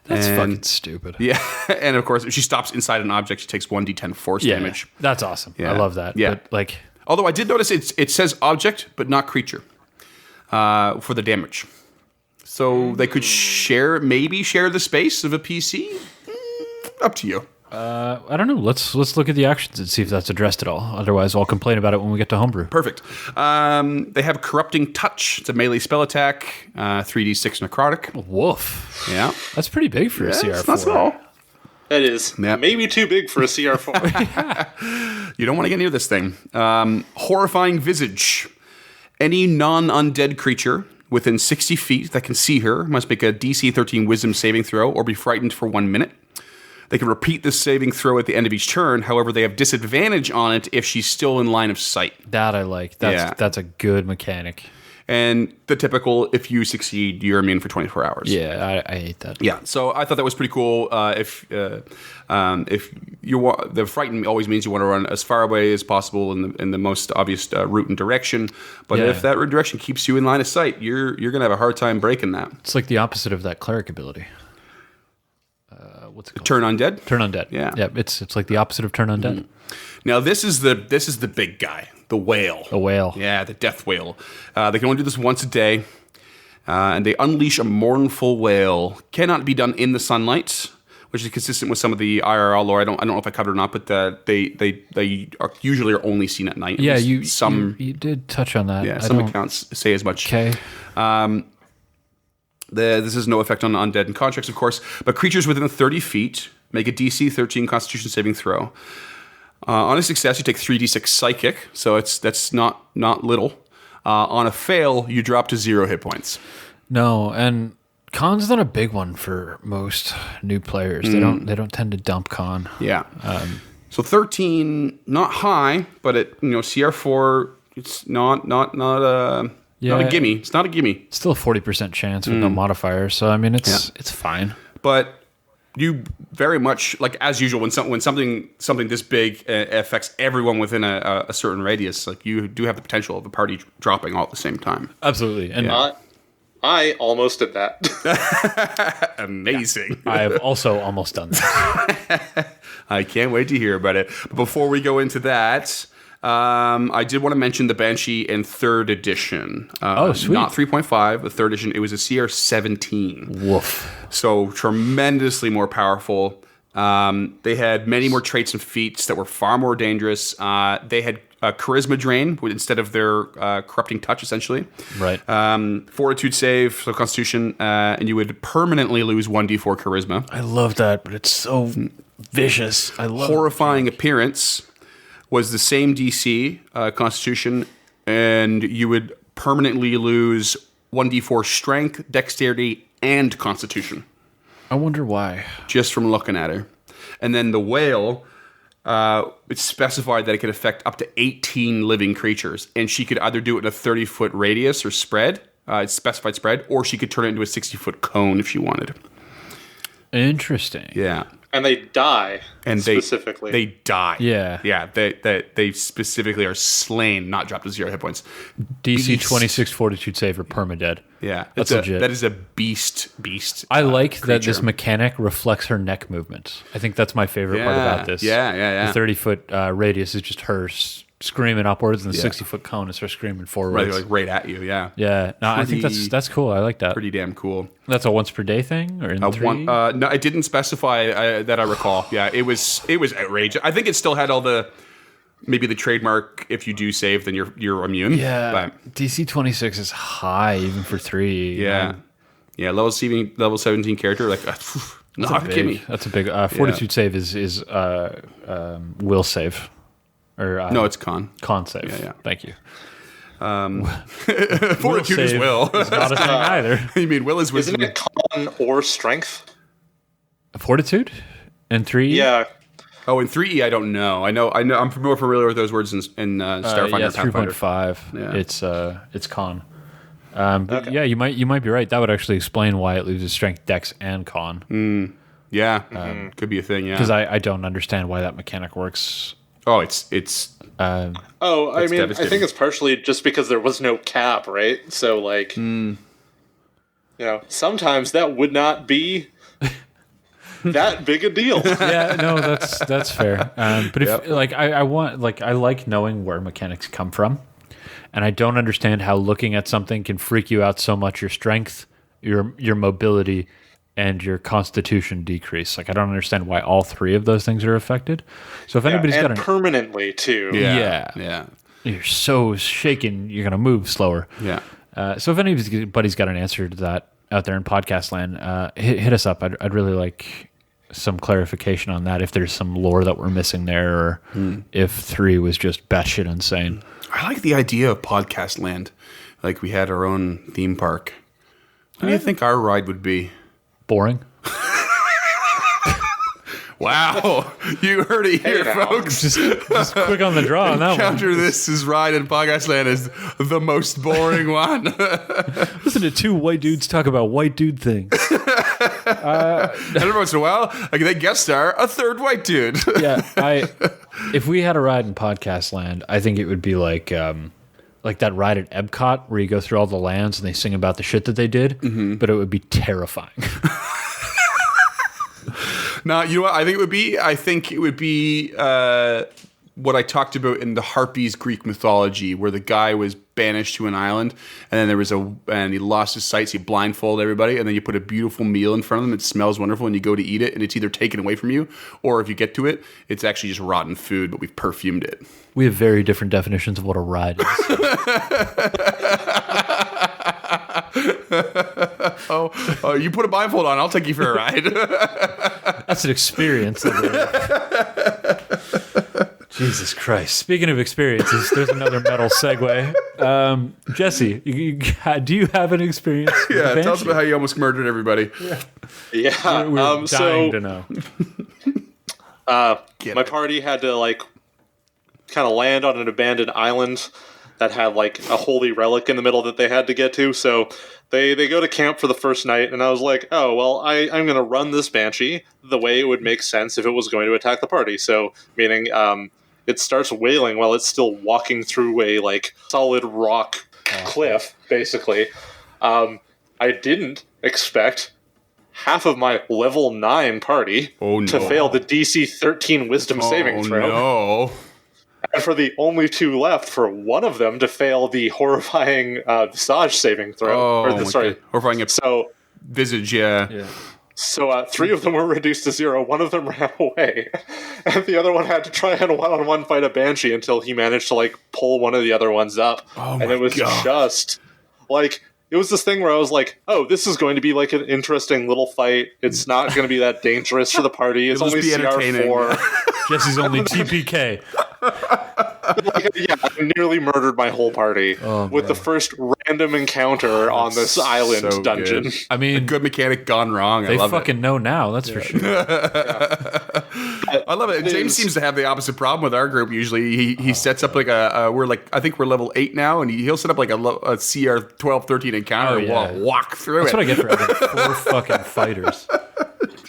That's fucking stupid. Yeah, and of course, if she stops inside an object, she takes 1d10 force damage. That's awesome. Yeah. I love that. Yeah. But Although I did notice it says object, but not creature for the damage. So they could maybe share the space of a PC? Up to you. I don't know. Let's look at the actions and see if that's addressed at all. Otherwise, I'll complain about it when we get to homebrew. Perfect. They have Corrupting Touch. It's a melee spell attack. 3d6 necrotic. Woof. Yeah. That's pretty big for a CR4. It's not small. That is maybe too big for a CR4. You don't want to get near this thing. Horrifying Visage. Any non-undead creature within 60 feet that can see her must make a DC 13 Wisdom saving throw or be frightened for 1 minute. They can repeat this saving throw at the end of each turn. However, they have disadvantage on it if she's still in line of sight. That I like. That's a good mechanic. And the typical, if you succeed, you're immune for 24 hours. Yeah, I hate that. Yeah, so I thought that was pretty cool. If you want, the frightened always means you want to run as far away as possible in the most obvious route and direction. But if that direction keeps you in line of sight, you're gonna have a hard time breaking that. It's like the opposite of that cleric ability. what's it called? Turn Undead. Turn Undead. Yeah. It's like the opposite of Turn Undead. Now this is the big guy, the whale. A whale. Yeah, the death whale. They can only do this once a day, and they unleash a mournful wail. Cannot be done in the sunlight, which is consistent with some of the IRL lore. I don't know if I covered it or not, but they are usually only seen at night. Yeah, you did touch on that. Yeah, some accounts say as much. Okay. This has no effect on undead and contracts, of course, but creatures within 30 feet make a DC 13 Constitution saving throw. On a success, you take 3d6 psychic, so that's not little. On a fail, you drop to 0 hit points. No, and con's not a big one for most new players. They don't tend to dump con. Yeah. So 13, not high, but at CR4, it's not a gimme. It's not a gimme. Still a 40% chance with no modifiers, so I mean it's fine. But you very much, like as usual, when something this big affects everyone within a certain radius, like you do have the potential of the party dropping all at the same time. Absolutely. And I almost did that. Amazing. I have also almost done that. I can't wait to hear about it. But before we go into that, I did want to mention the Banshee in 3rd edition. Sweet. Not 3.5, the 3rd edition. It was a CR17. Woof. So tremendously more powerful. They had many more traits and feats that were far more dangerous. They had a charisma drain instead of their corrupting touch, essentially. Right. Fortitude save, so Constitution, and you would permanently lose 1d4 charisma. I love that, but it's so vicious. I love Horrifying appearance was the same DC, Constitution, and you would permanently lose 1d4 strength, dexterity, and Constitution. I wonder why. Just from looking at her. And then the whale, it's specified that it could affect up to 18 living creatures, and she could either do it in a 30-foot radius or spread, it's specified spread, or she could turn it into a 60-foot cone if she wanted. Interesting. Yeah. And they die, and specifically. They die. Yeah. Yeah, they specifically are slain, not dropped to 0 hit points. DC 26 Fortitude save or permadead. Yeah. That's legit. That is a beast. I like creature. that this mechanic reflects her neck movement. I think that's my favorite part about this. Yeah. The 30-foot radius is just her screaming upwards, and the 60-foot cone is her screaming forwards. Right at you, yeah. Yeah. No, I think that's cool. I like that. Pretty damn cool. That's a once per day thing, or in 3? No, it didn't specify that I recall. Yeah, it was outrageous. I think it still had all the maybe the trademark. If you do save, then you're immune. Yeah, but DC 26 is high even for 3. Yeah, level 17 character like not gimme. That's a big fortitude save is will save. Or, no, it's con save. Yeah. Thank you. Fortitude is will. It's not a thing either. You mean will is wisdom? Isn't it con or strength? Fortitude? And 3? Yeah. Oh, in 3E, I don't know. I know. I'm more familiar with those words in Starfinder and Pathfinder. 3.5. Yeah. It's con. But Okay. yeah, you might be right. That would actually explain why it loses strength, dex, and con. Yeah, could be a thing. Yeah, Because I don't understand why that mechanic works. Oh, it's I mean, I think it's partially just because there was no cap, right? So, like, sometimes that would not be that big a deal. Yeah, no, that's fair. But if I like knowing where mechanics come from, and I don't understand how looking at something can freak you out so much. Your strength, your mobility, and your constitution decrease. Like, I don't understand why all 3 of those things are affected. So if anybody's got permanently too. Yeah. You're so shaken, you're gonna move slower. Yeah. So if anybody's got an answer to that out there in podcast land, hit us up. I'd really like some clarification on that. If there's some lore that we're missing there, or if 3 was just batshit insane. I like the idea of podcast land. Like we had our own theme park. What do you think our ride would be? Boring. Wow, you heard it here, folks. Just quick on the draw on that one. Counter this is ride in podcast land is the most boring one. Listen to 2 white dudes talk about white dude things. And every once in a while, like they guest star a 3rd white dude. Yeah, if we had a ride in podcast land, I think it would be like that ride at Epcot where you go through all the lands and they sing about the shit that they did, but it would be terrifying. No, you know what? I think it would be what I talked about in the Harpies Greek mythology, where the guy was banished to an island, and then and he lost his sight, so you blindfold everybody, and then you put a beautiful meal in front of them. It smells wonderful, and you go to eat it, and it's either taken away from you, or if you get to it, it's actually just rotten food, but we've perfumed it. We have very different definitions of what a ride is. Oh, you put a blindfold on, I'll take you for a ride. That's an experience. Jesus Christ. Speaking of experiences, there's another metal segue. Jesse, do you have an experience? Yeah, tell us about how you almost murdered everybody. Yeah. We're dying to know. My party had to kind of land on an abandoned island that had a holy relic in the middle that they had to get to. So they go to camp for the first night, and I was like, oh, well, I'm going to run this Banshee the way it would make sense if it was going to attack the party. So meaning it starts wailing while it's still walking through a solid rock cliff, basically. I didn't expect half of my level 9 party to fail the DC 13 wisdom saving throw. No. And for the only 2 left, for one of them to fail the horrifying visage saving throw. Horrifying visage, yeah. So 3 of them were reduced to 0. One of them ran away. And the other one had to try and one-on-one fight a Banshee until he managed to pull one of the other ones up. Oh, and it was just it was this thing where I was like, oh, this is going to be an interesting little fight. It's not going to be that dangerous for the party. It's only CR4. Jesse's only TPK. I nearly murdered my whole party with the first random encounter on this island dungeon. Good. I mean, a good mechanic gone wrong. They fucking know now, that's for sure. I love it. James seems to have the opposite problem with our group. Usually, he sets up I think we're level 8 now, and he'll set up a CR 12, 13 encounter and we'll walk through that's it. That's what I get for having 4 fucking fighters.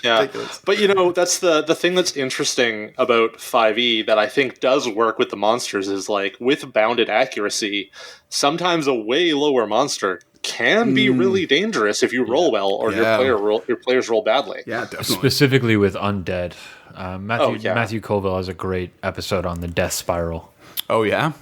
Yeah, but that's the thing that's interesting about 5e that I think does work with the monsters is with bounded accuracy, sometimes a way lower monster can be really dangerous if you roll well or your players roll badly. Yeah, definitely. Specifically with undead. Matthew Colville has a great episode on the death spiral. Oh, yeah?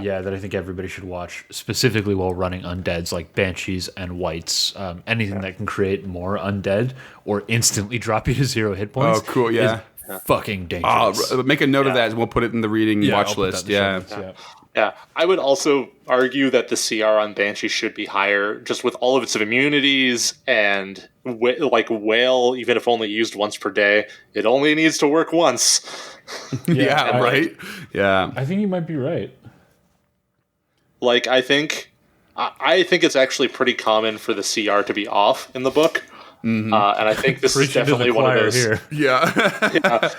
Yeah, that I think everybody should watch, specifically while running undeads like Banshees and Whites. Anything that can create more undead or instantly drop you to 0 hit points. Oh, cool, yeah. Is fucking dangerous. Make a note of that and we'll put it in the reading watch list. Yeah, I would also argue that the CR on Banshee should be higher, just with all of its immunities and whale, even if only used once per day, it only needs to work once. Right? Yeah. I think you might be right. I think it's actually pretty common for the CR to be off in the book. Mm-hmm. And I think this is definitely one of those. Here. Yeah. I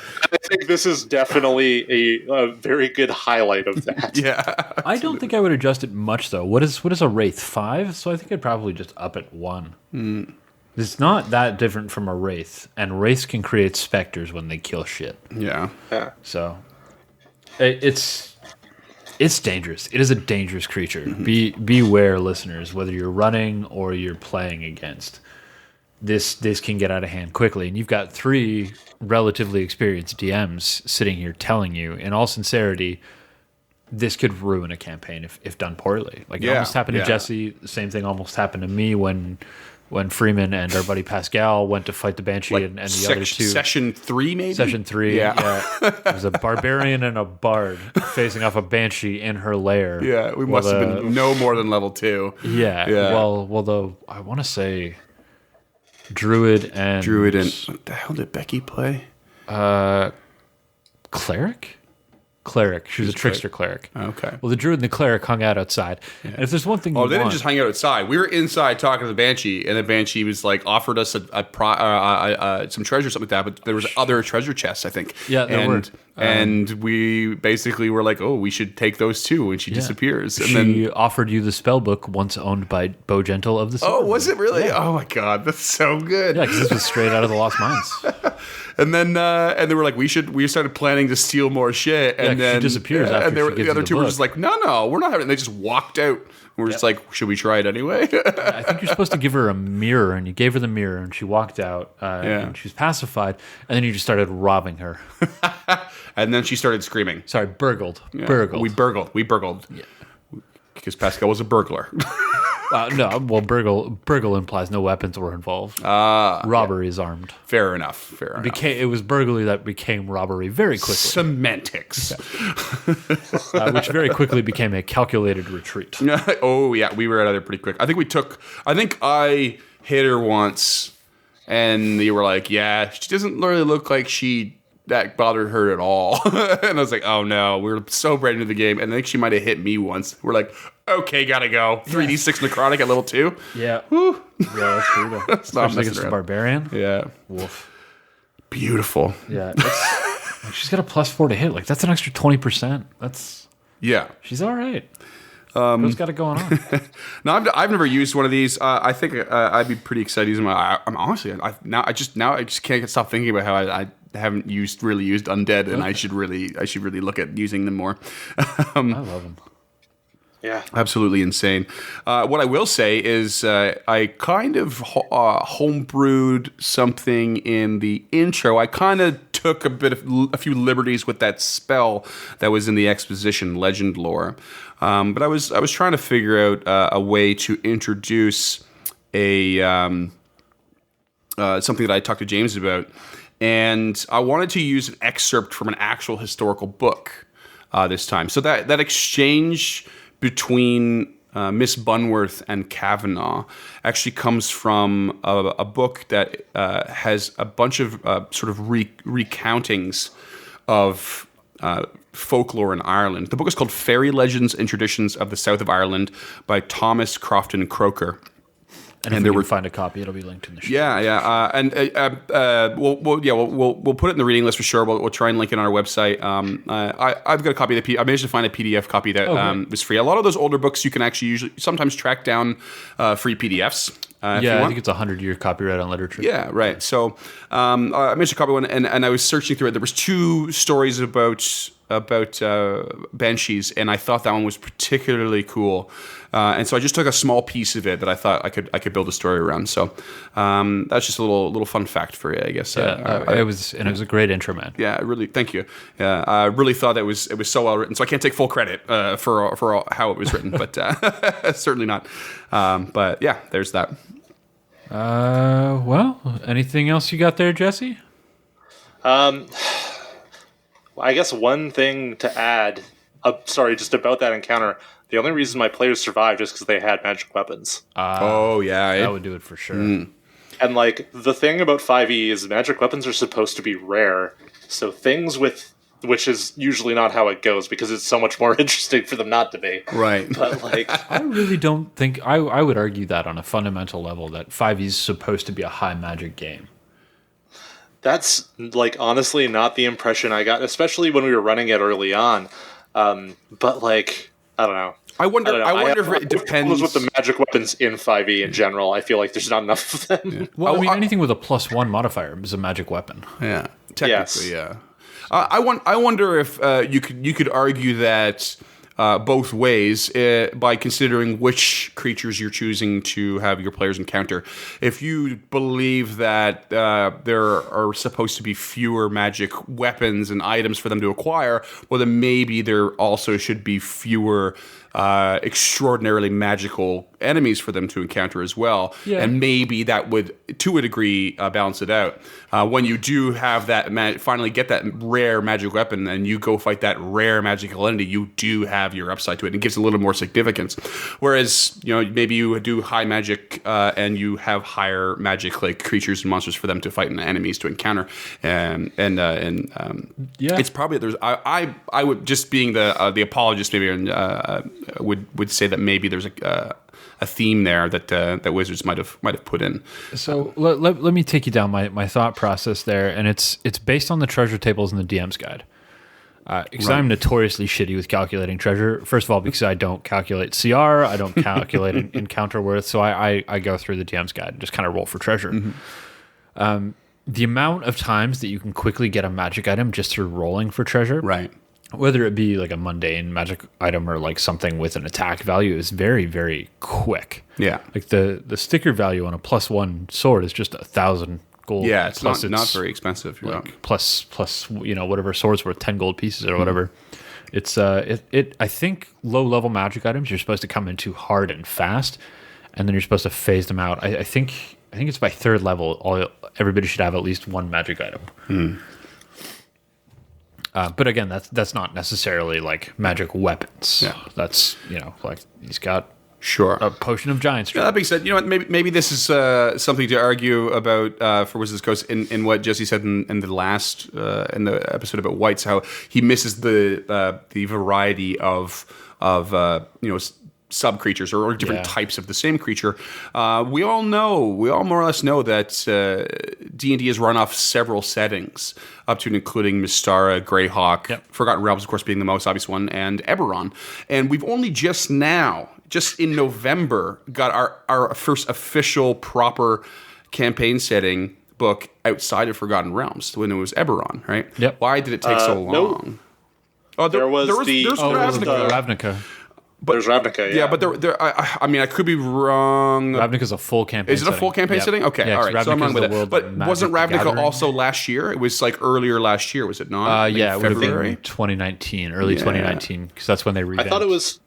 think this is definitely a very good highlight of that. Yeah. Absolutely. I don't think I would adjust it much though. What is a Wraith? 5? So I think I'd probably just up at 1. Mm. It's not that different from a Wraith, and Wraiths can create specters when they kill shit. Yeah. So it's dangerous. It is a dangerous creature. Mm-hmm. Beware, listeners, whether you're running or you're playing against. This can get out of hand quickly, and you've got 3 relatively experienced DMs sitting here telling you, in all sincerity, this could ruin a campaign if done poorly. It almost happened to Jesse. The same thing almost happened to me when Freeman and our buddy Pascal went to fight the Banshee and the other 2. Session 3, maybe? Session 3, yeah. It was a barbarian and a bard facing off a Banshee in her lair. Yeah, we must have been no more than level 2. Yeah. Well, I want to say Druid and what the hell did Becky play? Cleric. She was a trickster cleric. Okay. Well, the druid and the cleric hung out outside. Yeah. And if there's one thing, they didn't just hang out outside. We were inside talking to the Banshee, and the Banshee was offered us some treasure, something like that. But there was other treasure chests, I think. Yeah, there were. And we basically were like, "Oh, we should take those too." And she disappears. And she offered you the spell book once owned by Bo Gentle of the Silver. Oh, was it really? Yeah. Oh my god, that's so good. Yeah, because this was straight out of the Lost Mines. And then they were like, we started planning to steal more shit. And Yeah, 'cause she then disappears after and she gives the you other the two were book. just like, no, we're not having it. And they just walked out. And we're just like, should we try it anyway? I think you're supposed to give her a mirror, and you gave her the mirror, and she walked out, and she was pacified, and then you just started robbing her. And then she started screaming. Sorry, burgled. Yeah. Burgled. We burgled. Yeah. Because Pascal was a burglar. No, well, burgle implies no weapons were involved. Robbery is armed. Fair enough. It was burglary that became robbery very quickly. Semantics. Which very quickly became a calculated retreat. Oh, yeah. We were out of there pretty quick. I think I hit her once, and they were like, yeah, she doesn't really look like that bothered her at all. And I was like, oh no, we were so right into the game. And I think she might have hit me once. We're like, okay, gotta go. 3d6 necrotic at level 2. Yeah. Woo. Yeah, that's brutal. Especially against a barbarian. Yeah. Woof. Beautiful. Yeah. She's got a +4 to hit. Like, that's an extra 20%. Yeah. She's all right. Who's got it going on? No, I've never used one of these. I think I'd be pretty excited using them. I'm honestly, I just can't stop thinking about how I haven't really used undead, and I should really look at using them more. I love them. Yeah, absolutely insane. What I will say is I kind of homebrewed something in the intro. I kind of took a few liberties with that spell that was in the exposition legend lore, but I was trying to figure out a way to introduce a something that I talked to James about. And I wanted to use an excerpt from an actual historical book this time. So that exchange between Miss Bunworth and Kavanaugh actually comes from a book that has a bunch of sort of recountings of folklore in Ireland. The book is called Fairy Legends and Traditions of the South of Ireland by Thomas Crofton Croker. And if we can find a copy, it'll be linked in the show. Yeah. And we'll put it in the reading list for sure. We'll try and link it on our website. I've got a copy of the I managed to find a PDF copy that was free. A lot of those older books you can actually sometimes track down free PDFs. I think it's 100-year copyright on literature. Yeah, right. So I managed to copy one, and I was searching through it. There was 2 stories about Banshees, and I thought that one was particularly cool. And so I just took a small piece of it that I thought I could build a story around. So that's just a little fun fact for you, I guess. It was a great intro, man. Yeah, really. Thank you. Yeah, I really thought it was so well written. So I can't take full credit for how it was written, but certainly not. But yeah, there's that. Well, anything else you got there, Jesse? I guess one thing to add, just about that encounter, the only reason my players survived is because they had magic weapons. That would do it for sure. And like the thing about 5e is magic weapons are supposed to be rare, so things which is usually not how it goes because it's so much more interesting for them not to be. Right. But like, I really don't think I would argue that on a fundamental level that 5e is supposed to be a high magic game. That's like honestly not the impression I got, especially when we were running it early on. But like, I don't know. I wonder if it depends with the magic weapons in 5e in general. I feel like there's not enough of them. Yeah. Well, I mean, anything with a +1 modifier is a magic weapon. Yeah, technically, yeah. I wonder if you could argue that both ways by considering which creatures you're choosing to have your players encounter. If you believe that there are supposed to be fewer magic weapons and items for them to acquire, well, then maybe there also should be fewer extraordinarily magical enemies for them to encounter as well. Yeah. And maybe that would, to a degree, balance it out. When you do have that, finally get that rare magic weapon and you go fight that rare magical entity, you do have your upside to it. And it gives a little more significance. Whereas, maybe you do high magic and you have higher magic like creatures and monsters for them to fight and enemies to encounter. It's probably I would, just being the apologist maybe would say that maybe there's a theme there that Wizards might have put in. So let me take you down my thought process there, and it's based on the treasure tables in the DM's guide. Because I'm notoriously shitty with calculating treasure. First of all, because I don't calculate CR, I don't calculate encounter worth, so I go through the DM's guide and just kind of roll for treasure. Mm-hmm. the amount of times that you can quickly get a magic item just through rolling for treasure, Right. whether it be like a mundane magic item or like something with an attack value, is very, very quick. Yeah. Like the sticker value on a +1 sword is just 1,000 gold. Yeah, it's plus not very expensive. Yeah. like plus whatever sword's worth 10 gold pieces or whatever. It's I think low level magic items you're supposed to come into hard and fast, and then you're supposed to phase them out. I think it's by 3rd level. Everybody should have at least one magic item. But again, that's not necessarily like magic weapons. Yeah. That's like he's got Sure. a potion of giant Yeah, strength. that being said, you know what? Maybe this is something to argue about for Wizards Coast in what Jesse said in the last in the episode about whites, how he misses the variety of sub creatures or different types of the same creature. We all more or less know that D&D has run off several settings, up to and including Mystara, Greyhawk, Forgotten Realms, of course, being the most obvious one, and Eberron. And we've only just in November, got our first official proper campaign setting book outside of Forgotten Realms when it was Eberron, right? Yep. Why did it take so long? No. Oh, There's Ravnica. Ravnica. There's Ravnica, Yeah, but I mean, I could be wrong. Ravnica's a full campaign. Is it a full campaign setting? Okay, Yeah, all right. So I'm wrong with it. But wasn't Ravnica also last? last year? It was like earlier last year, was it not? Like Yeah, it would have February. been 2019, early 2019, because that's when they revamped. I thought it was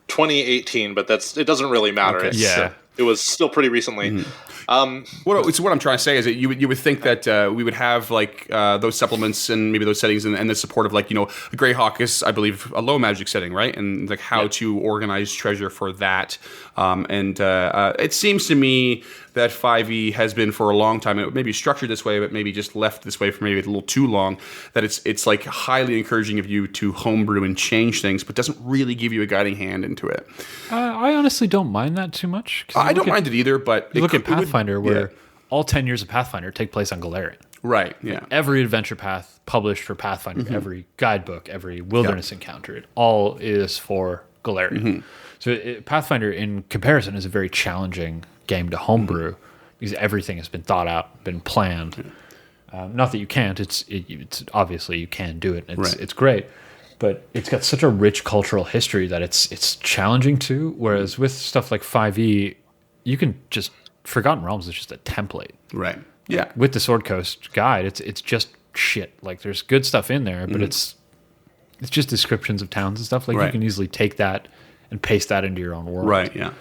2018, but it doesn't really matter. Okay. Yeah. It was still pretty recently. What I'm trying to say is that you would think that we would have like those supplements and maybe those settings and the support of like a Greyhawk is, I believe, a low magic setting, right? And like how to organize treasure for that. And it seems to me that 5e has been for a long time. It may be structured this way, but maybe just left this way for maybe a little too long. That it's like highly encouraging of you to homebrew and change things, but doesn't really give you a guiding hand into it. I honestly don't mind that too much. I don't mind it either, but You look at Pathfinder, where yeah. all 10 years of Pathfinder take place on Galarian. Right, yeah. Every adventure path published for Pathfinder, every guidebook, every wilderness encounter, it all is for Galarian. So Pathfinder, in comparison, is a very challenging game to homebrew because everything has been thought out, been planned. Not that you can't. It's obviously you can do it. It's great, but it's got such a rich cultural history that it's challenging too. Whereas with stuff like 5e, you can just Forgotten Realms is just a template. Right. Yeah. With the Sword Coast guide, it's just shit. Like there's good stuff in there, but it's just descriptions of towns and stuff. Like you can easily take that and paste that into your own world. Right. Yeah.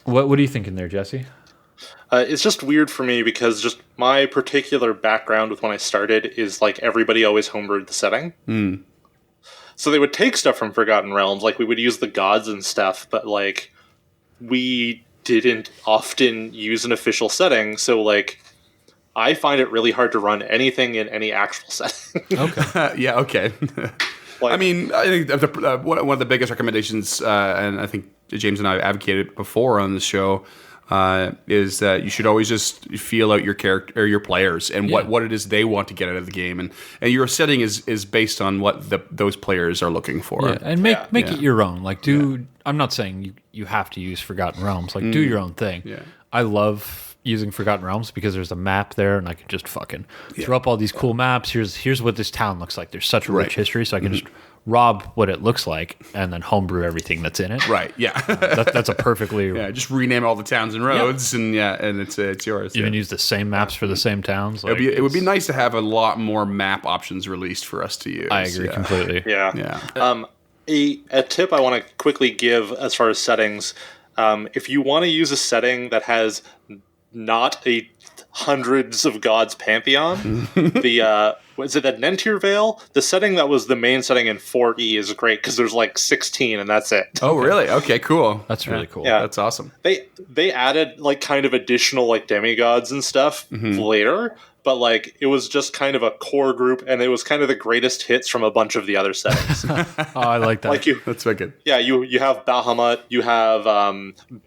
What are you thinking there, Jesse? It's just weird for me because just my particular background with when I started is like everybody always homebrewed the setting. So they would take stuff from Forgotten Realms, like we would use the gods and stuff, but like we didn't often use an official setting. So like I find it really hard to run anything in any actual setting. Okay. Yeah. Okay. Like, I mean, I think one of the biggest recommendations, and I think James and I have advocated before on the show, is that you should always just feel out your character or your players and what it is they want to get out of the game, and your setting is based on what those players are looking for. Yeah, and make it your own. Like I'm not saying you have to use Forgotten Realms. Like do your own thing. Yeah. I love using Forgotten Realms because there's a map there and I can just fucking throw up all these cool maps. Here's what this town looks like. There's such a rich history, so I can just rob what it looks like and then homebrew everything that's in it. Right. Yeah. That's a perfectly Just rename all the towns and roads, and it's yours. even use the same maps for the same towns. Like, It would be nice to have a lot more map options released for us to use. I agree completely. yeah. Yeah. A tip I want to quickly give as far as settings, if you want to use a setting that has not a hundreds of gods pantheon, was it that Nentir Vale? The setting that was the main setting in 4E is great because there's like 16 and that's it. Oh, really? Okay, cool. That's really cool. Yeah. That's awesome. They added like kind of additional like demigods and stuff later, but like it was just kind of a core group and it was kind of the greatest hits from a bunch of the other settings. Oh, I like that. Like That's wicked. yeah, you have Bahamut, you have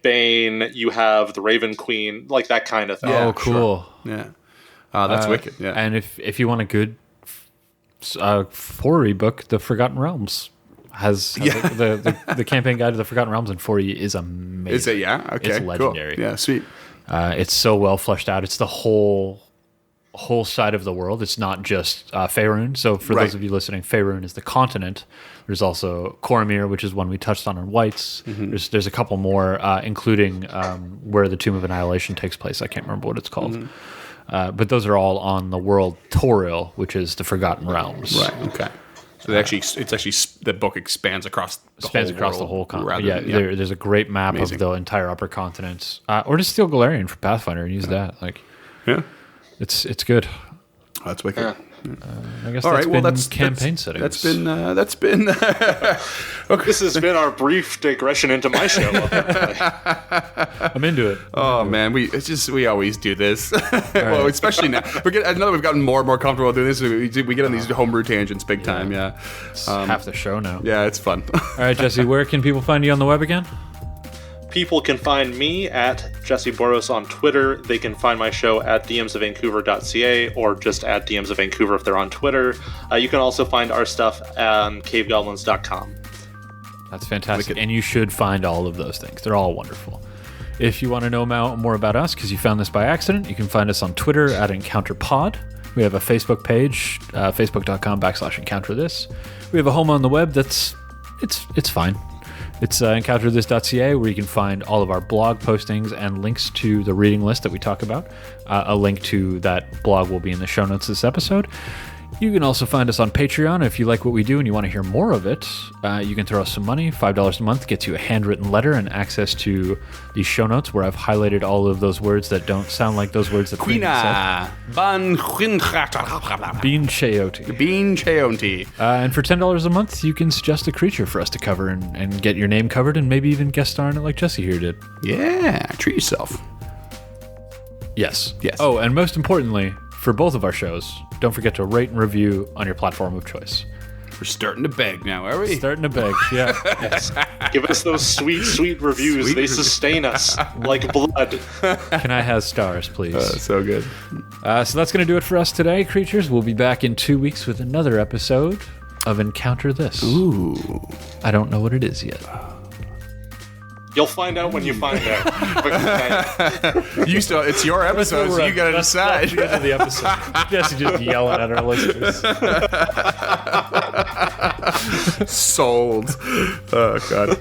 Bane, you have the Raven Queen, like that kind of thing. Oh, cool. Yeah. That's wicked. Yeah. And if you want a good 4E book, The Forgotten Realms has the campaign guide to the Forgotten Realms in 4E is amazing. Is it? Yeah. Okay. It's legendary. Cool. Yeah. Sweet. It's so well fleshed out. It's the whole side of the world. It's not just Faerun. So for those of you listening, Faerun is the continent. There's also Cormyr, which is one we touched on in Whites. There's a couple more, including where the Tomb of Annihilation takes place. I can't remember what it's called. But those are all on the world Toril, which is the Forgotten Realms. Right. Okay. So the book expands across the whole continent. There's a great map of the entire upper continent, or just steal Galarian for Pathfinder and use that. It's good. That's wicked. I guess that's campaign settings. That's been. Okay. This has been our brief digression into my show. I'm into it. Man, we always do this. Well, especially now. I know that we've gotten more and more comfortable doing this. We get on these homebrew tangents big time. Yeah, it's half the show now. Yeah, it's fun. All right, Jesse, where can people find you on the web again? People can find me at Jessy Boros on Twitter. They can find my show at dmsofvancouver.ca or just at DMs of Vancouver if they're on Twitter. You can also find our stuff on cavegoblins.com. That's fantastic. And you should find all of those things. They're all wonderful. If you want to know more about us, because you found this by accident, you can find us on Twitter at EncounterPod. We have a Facebook page, facebook.com/EncounterThis. We have a home on the web it's fine. It's encounterthis.ca, where you can find all of our blog postings and links to the reading list that we talk about. A link to that blog will be in the show notes of this episode. You can also find us on Patreon. If you like what we do and you want to hear more of it, you can throw us some money. $5 a month gets you a handwritten letter and access to the show notes, where I've highlighted all of those words that don't sound like those words that Quina, Bean Cheoti. Bean Cheoti. And for $10 a month, you can suggest a creature for us to cover and get your name covered and maybe even guest star in it like Jesse here did. Yeah, treat yourself. Yes. Yes. Oh, and most importantly, for both of our shows, don't forget to rate and review on your platform of choice. We're starting to beg now, are we? Starting to beg, yeah. Yes. Give us those sweet reviews. They sustain us like blood. Can I have stars, please? So good. So that's going to do it for us today, creatures. We'll be back in 2 weeks with another episode of Encounter This. Ooh. I don't know what it is yet. You'll find out when you find out. It's your episode, so you gotta decide. That's the end of the episode. Jesse just yelling at our listeners. Sold. Oh, God.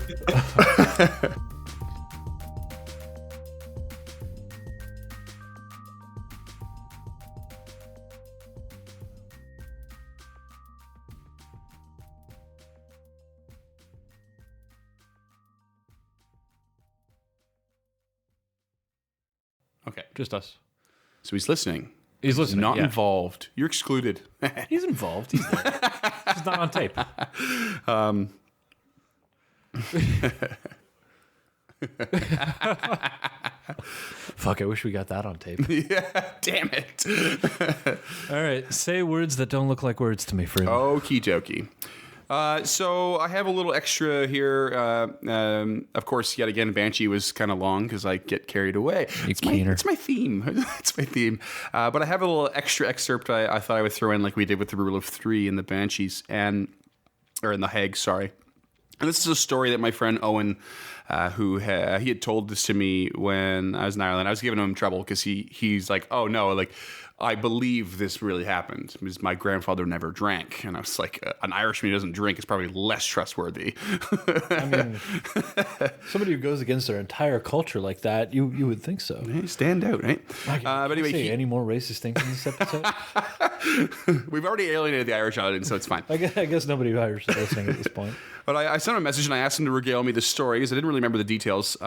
Okay. Just us. So he's listening. He's listening. Not involved. You're excluded. He's involved. He's there. He's not on tape. Fuck, I wish we got that on tape. Yeah, damn it. All right, say words that don't look like words to me, Freeman. Okie dokie. So I have a little extra here. Of course, yet again, Banshee was kind of long because I get carried away. It's my theme. It's my theme. But I have a little extra excerpt I thought I would throw in, like we did with the Rule of Three in the Banshees or in the Hags, sorry. And this is a story that my friend Owen, he had told this to me when I was in Ireland. I was giving him trouble because he's like, oh no, like, I believe this really happened because my grandfather never drank. And I was like, an Irishman who doesn't drink is probably less trustworthy. I mean, somebody who goes against their entire culture like that, you would think so. Hey, stand out, right? But anyway, any more racist things in this episode? We've already alienated the Irish audience, so it's fine. I guess nobody Irish is listening at this point. But I sent him a message and I asked him to regale me the story because I didn't really remember the details.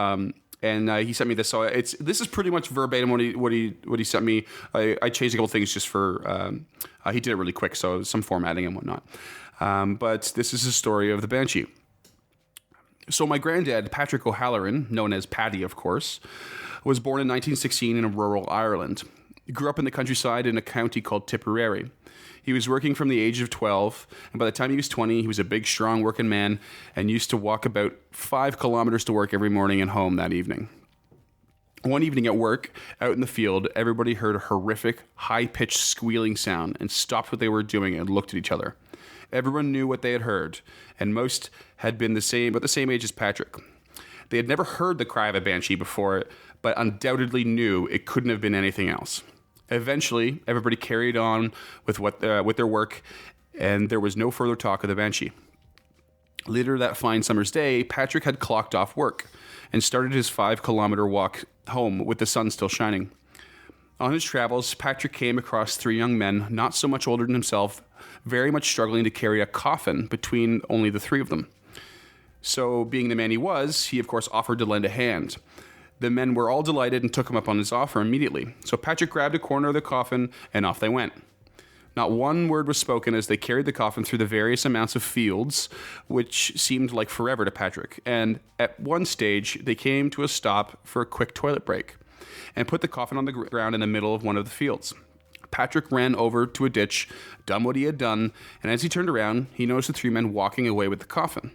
And he sent me this. So this is pretty much verbatim what he sent me. I changed a couple things just for he did it really quick, so some formatting and whatnot. But this is a story of the Banshee. So my granddad, Patrick O'Halloran, known as Paddy, of course, was born in 1916 in rural Ireland. He grew up in the countryside in a county called Tipperary. He was working from the age of 12, and by the time he was 20, he was a big, strong working man and used to walk about 5 kilometers to work every morning and home that evening. One evening at work, out in the field, everybody heard a horrific, high-pitched squealing sound and stopped what they were doing and looked at each other. Everyone knew what they had heard, and most had been about the same age as Patrick. They had never heard the cry of a banshee before, but undoubtedly knew it couldn't have been anything else. Eventually, everybody carried on with their work, and there was no further talk of the Banshee. Later that fine summer's day, Patrick had clocked off work and started his 5-kilometer walk home with the sun still shining. On his travels, Patrick came across 3 young men, not so much older than himself, very much struggling to carry a coffin between only the 3 of them. So, being the man he was, he of course offered to lend a hand. The men were all delighted and took him up on his offer immediately. So Patrick grabbed a corner of the coffin and off they went. Not one word was spoken as they carried the coffin through the various amounts of fields, which seemed like forever to Patrick. And at one stage, they came to a stop for a quick toilet break and put the coffin on the ground in the middle of one of the fields. Patrick ran over to a ditch, done what he had done, and as he turned around, he noticed the 3 men walking away with the coffin.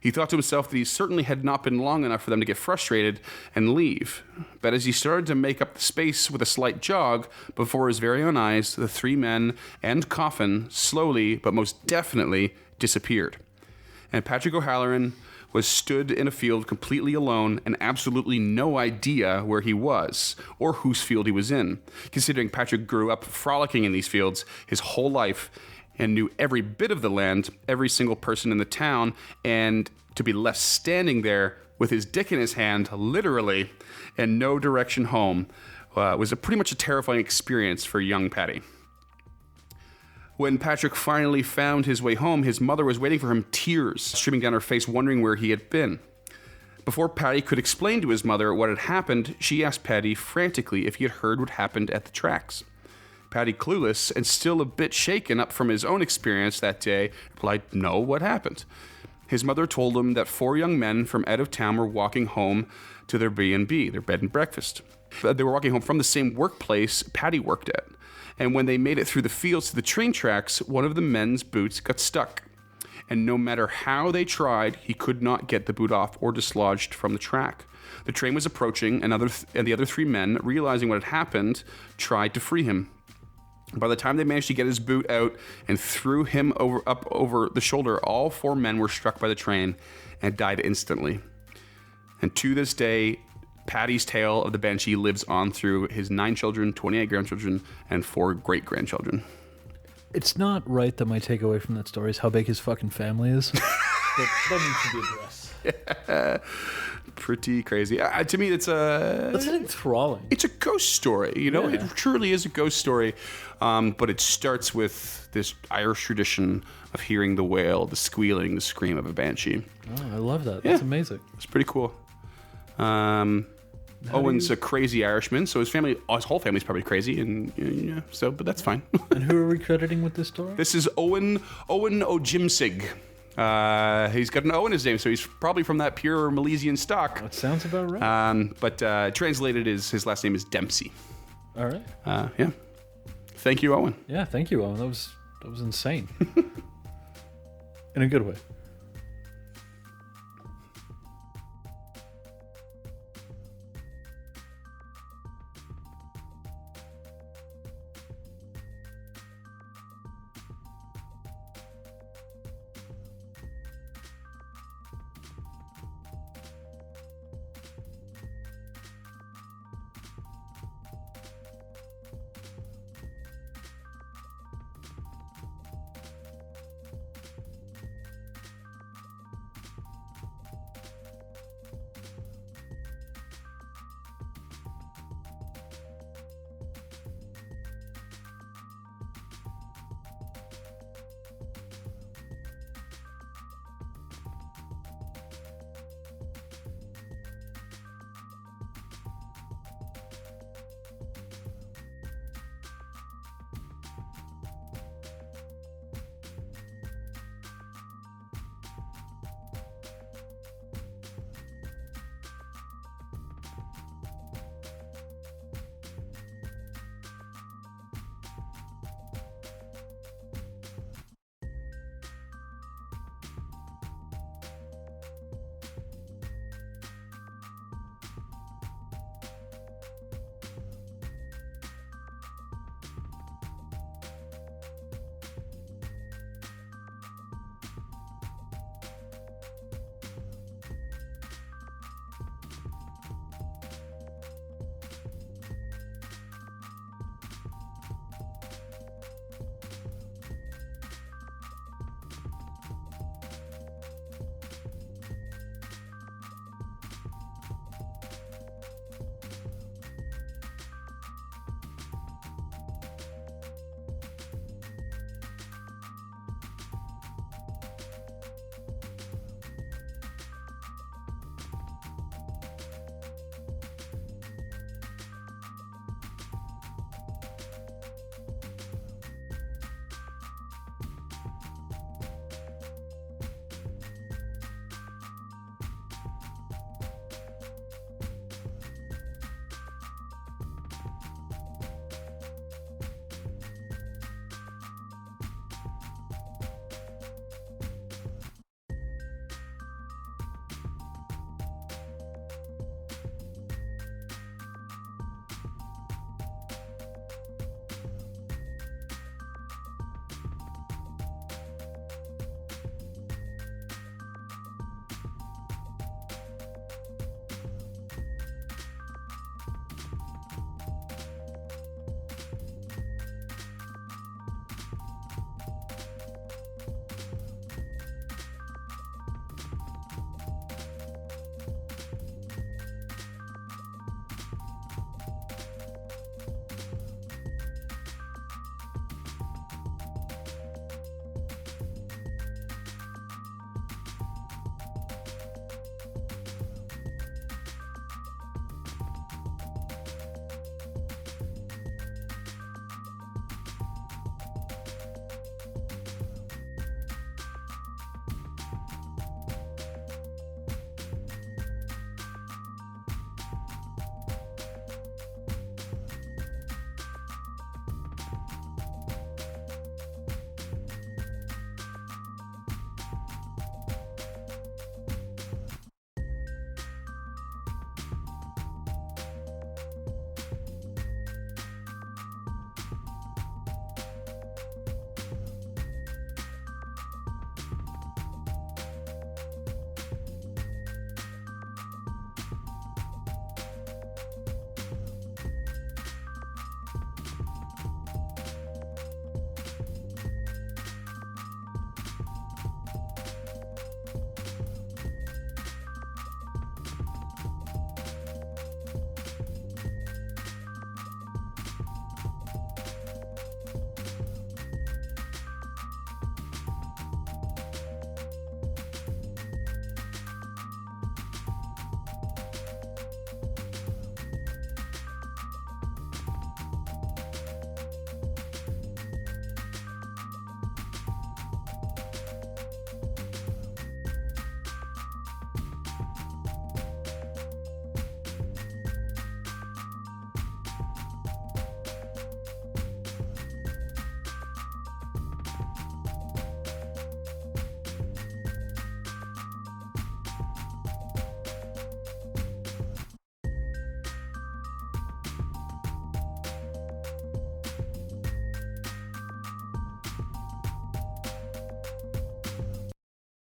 He thought to himself that he certainly had not been long enough for them to get frustrated and leave. But as he started to make up the space with a slight jog, before his very own eyes, the 3 men and coffin slowly but most definitely disappeared. And Patrick O'Halloran was stood in a field completely alone and absolutely no idea where he was or whose field he was in, considering Patrick grew up frolicking in these fields his whole life and knew every bit of the land, every single person in the town, and to be left standing there with his dick in his hand, literally, and no direction home, was pretty much a terrifying experience for young Patty. When Patrick finally found his way home, his mother was waiting for him, tears streaming down her face, wondering where he had been. Before Patty could explain to his mother what had happened, she asked Patty frantically if he had heard what happened at the tracks. Patty, clueless and still a bit shaken up from his own experience that day, replied, "No, what happened?" His mother told him that 4 young men from out of town were walking home to their B&B, their bed and breakfast. They were walking home from the same workplace Patty worked at. And when they made it through the fields to the train tracks, one of the men's boots got stuck. And no matter how they tried, he could not get the boot off or dislodged from the track. The train was approaching, and the other 3 men, realizing what had happened, tried to free him. By the time they managed to get his boot out and threw him up over the shoulder, all 4 men were struck by the train and died instantly. And to this day, Patty's tale of the Banshee lives on through his 9 children, 28 grandchildren, and 4 great-grandchildren. It's not right that my takeaway from that story is how big his fucking family is. That needs to be addressed. Pretty crazy. To me, that's enthralling. It's a ghost story, you know? Yeah. It truly is a ghost story. But it starts with this Irish tradition of hearing the wail, the squealing, the scream of a banshee. Oh, I love that. That's amazing. It's pretty cool. Owen's a crazy Irishman, so his whole family's probably crazy, and but that's fine. And who are we crediting with this story? This is Owen O'Jimsig. He's got an O in his name, so he's probably from that pure Milesian stock. That sounds about right. But translated, his last name is Dempsey. All right. Yeah. Thank you, Owen. Yeah, thank you, Owen. That was insane. In a good way.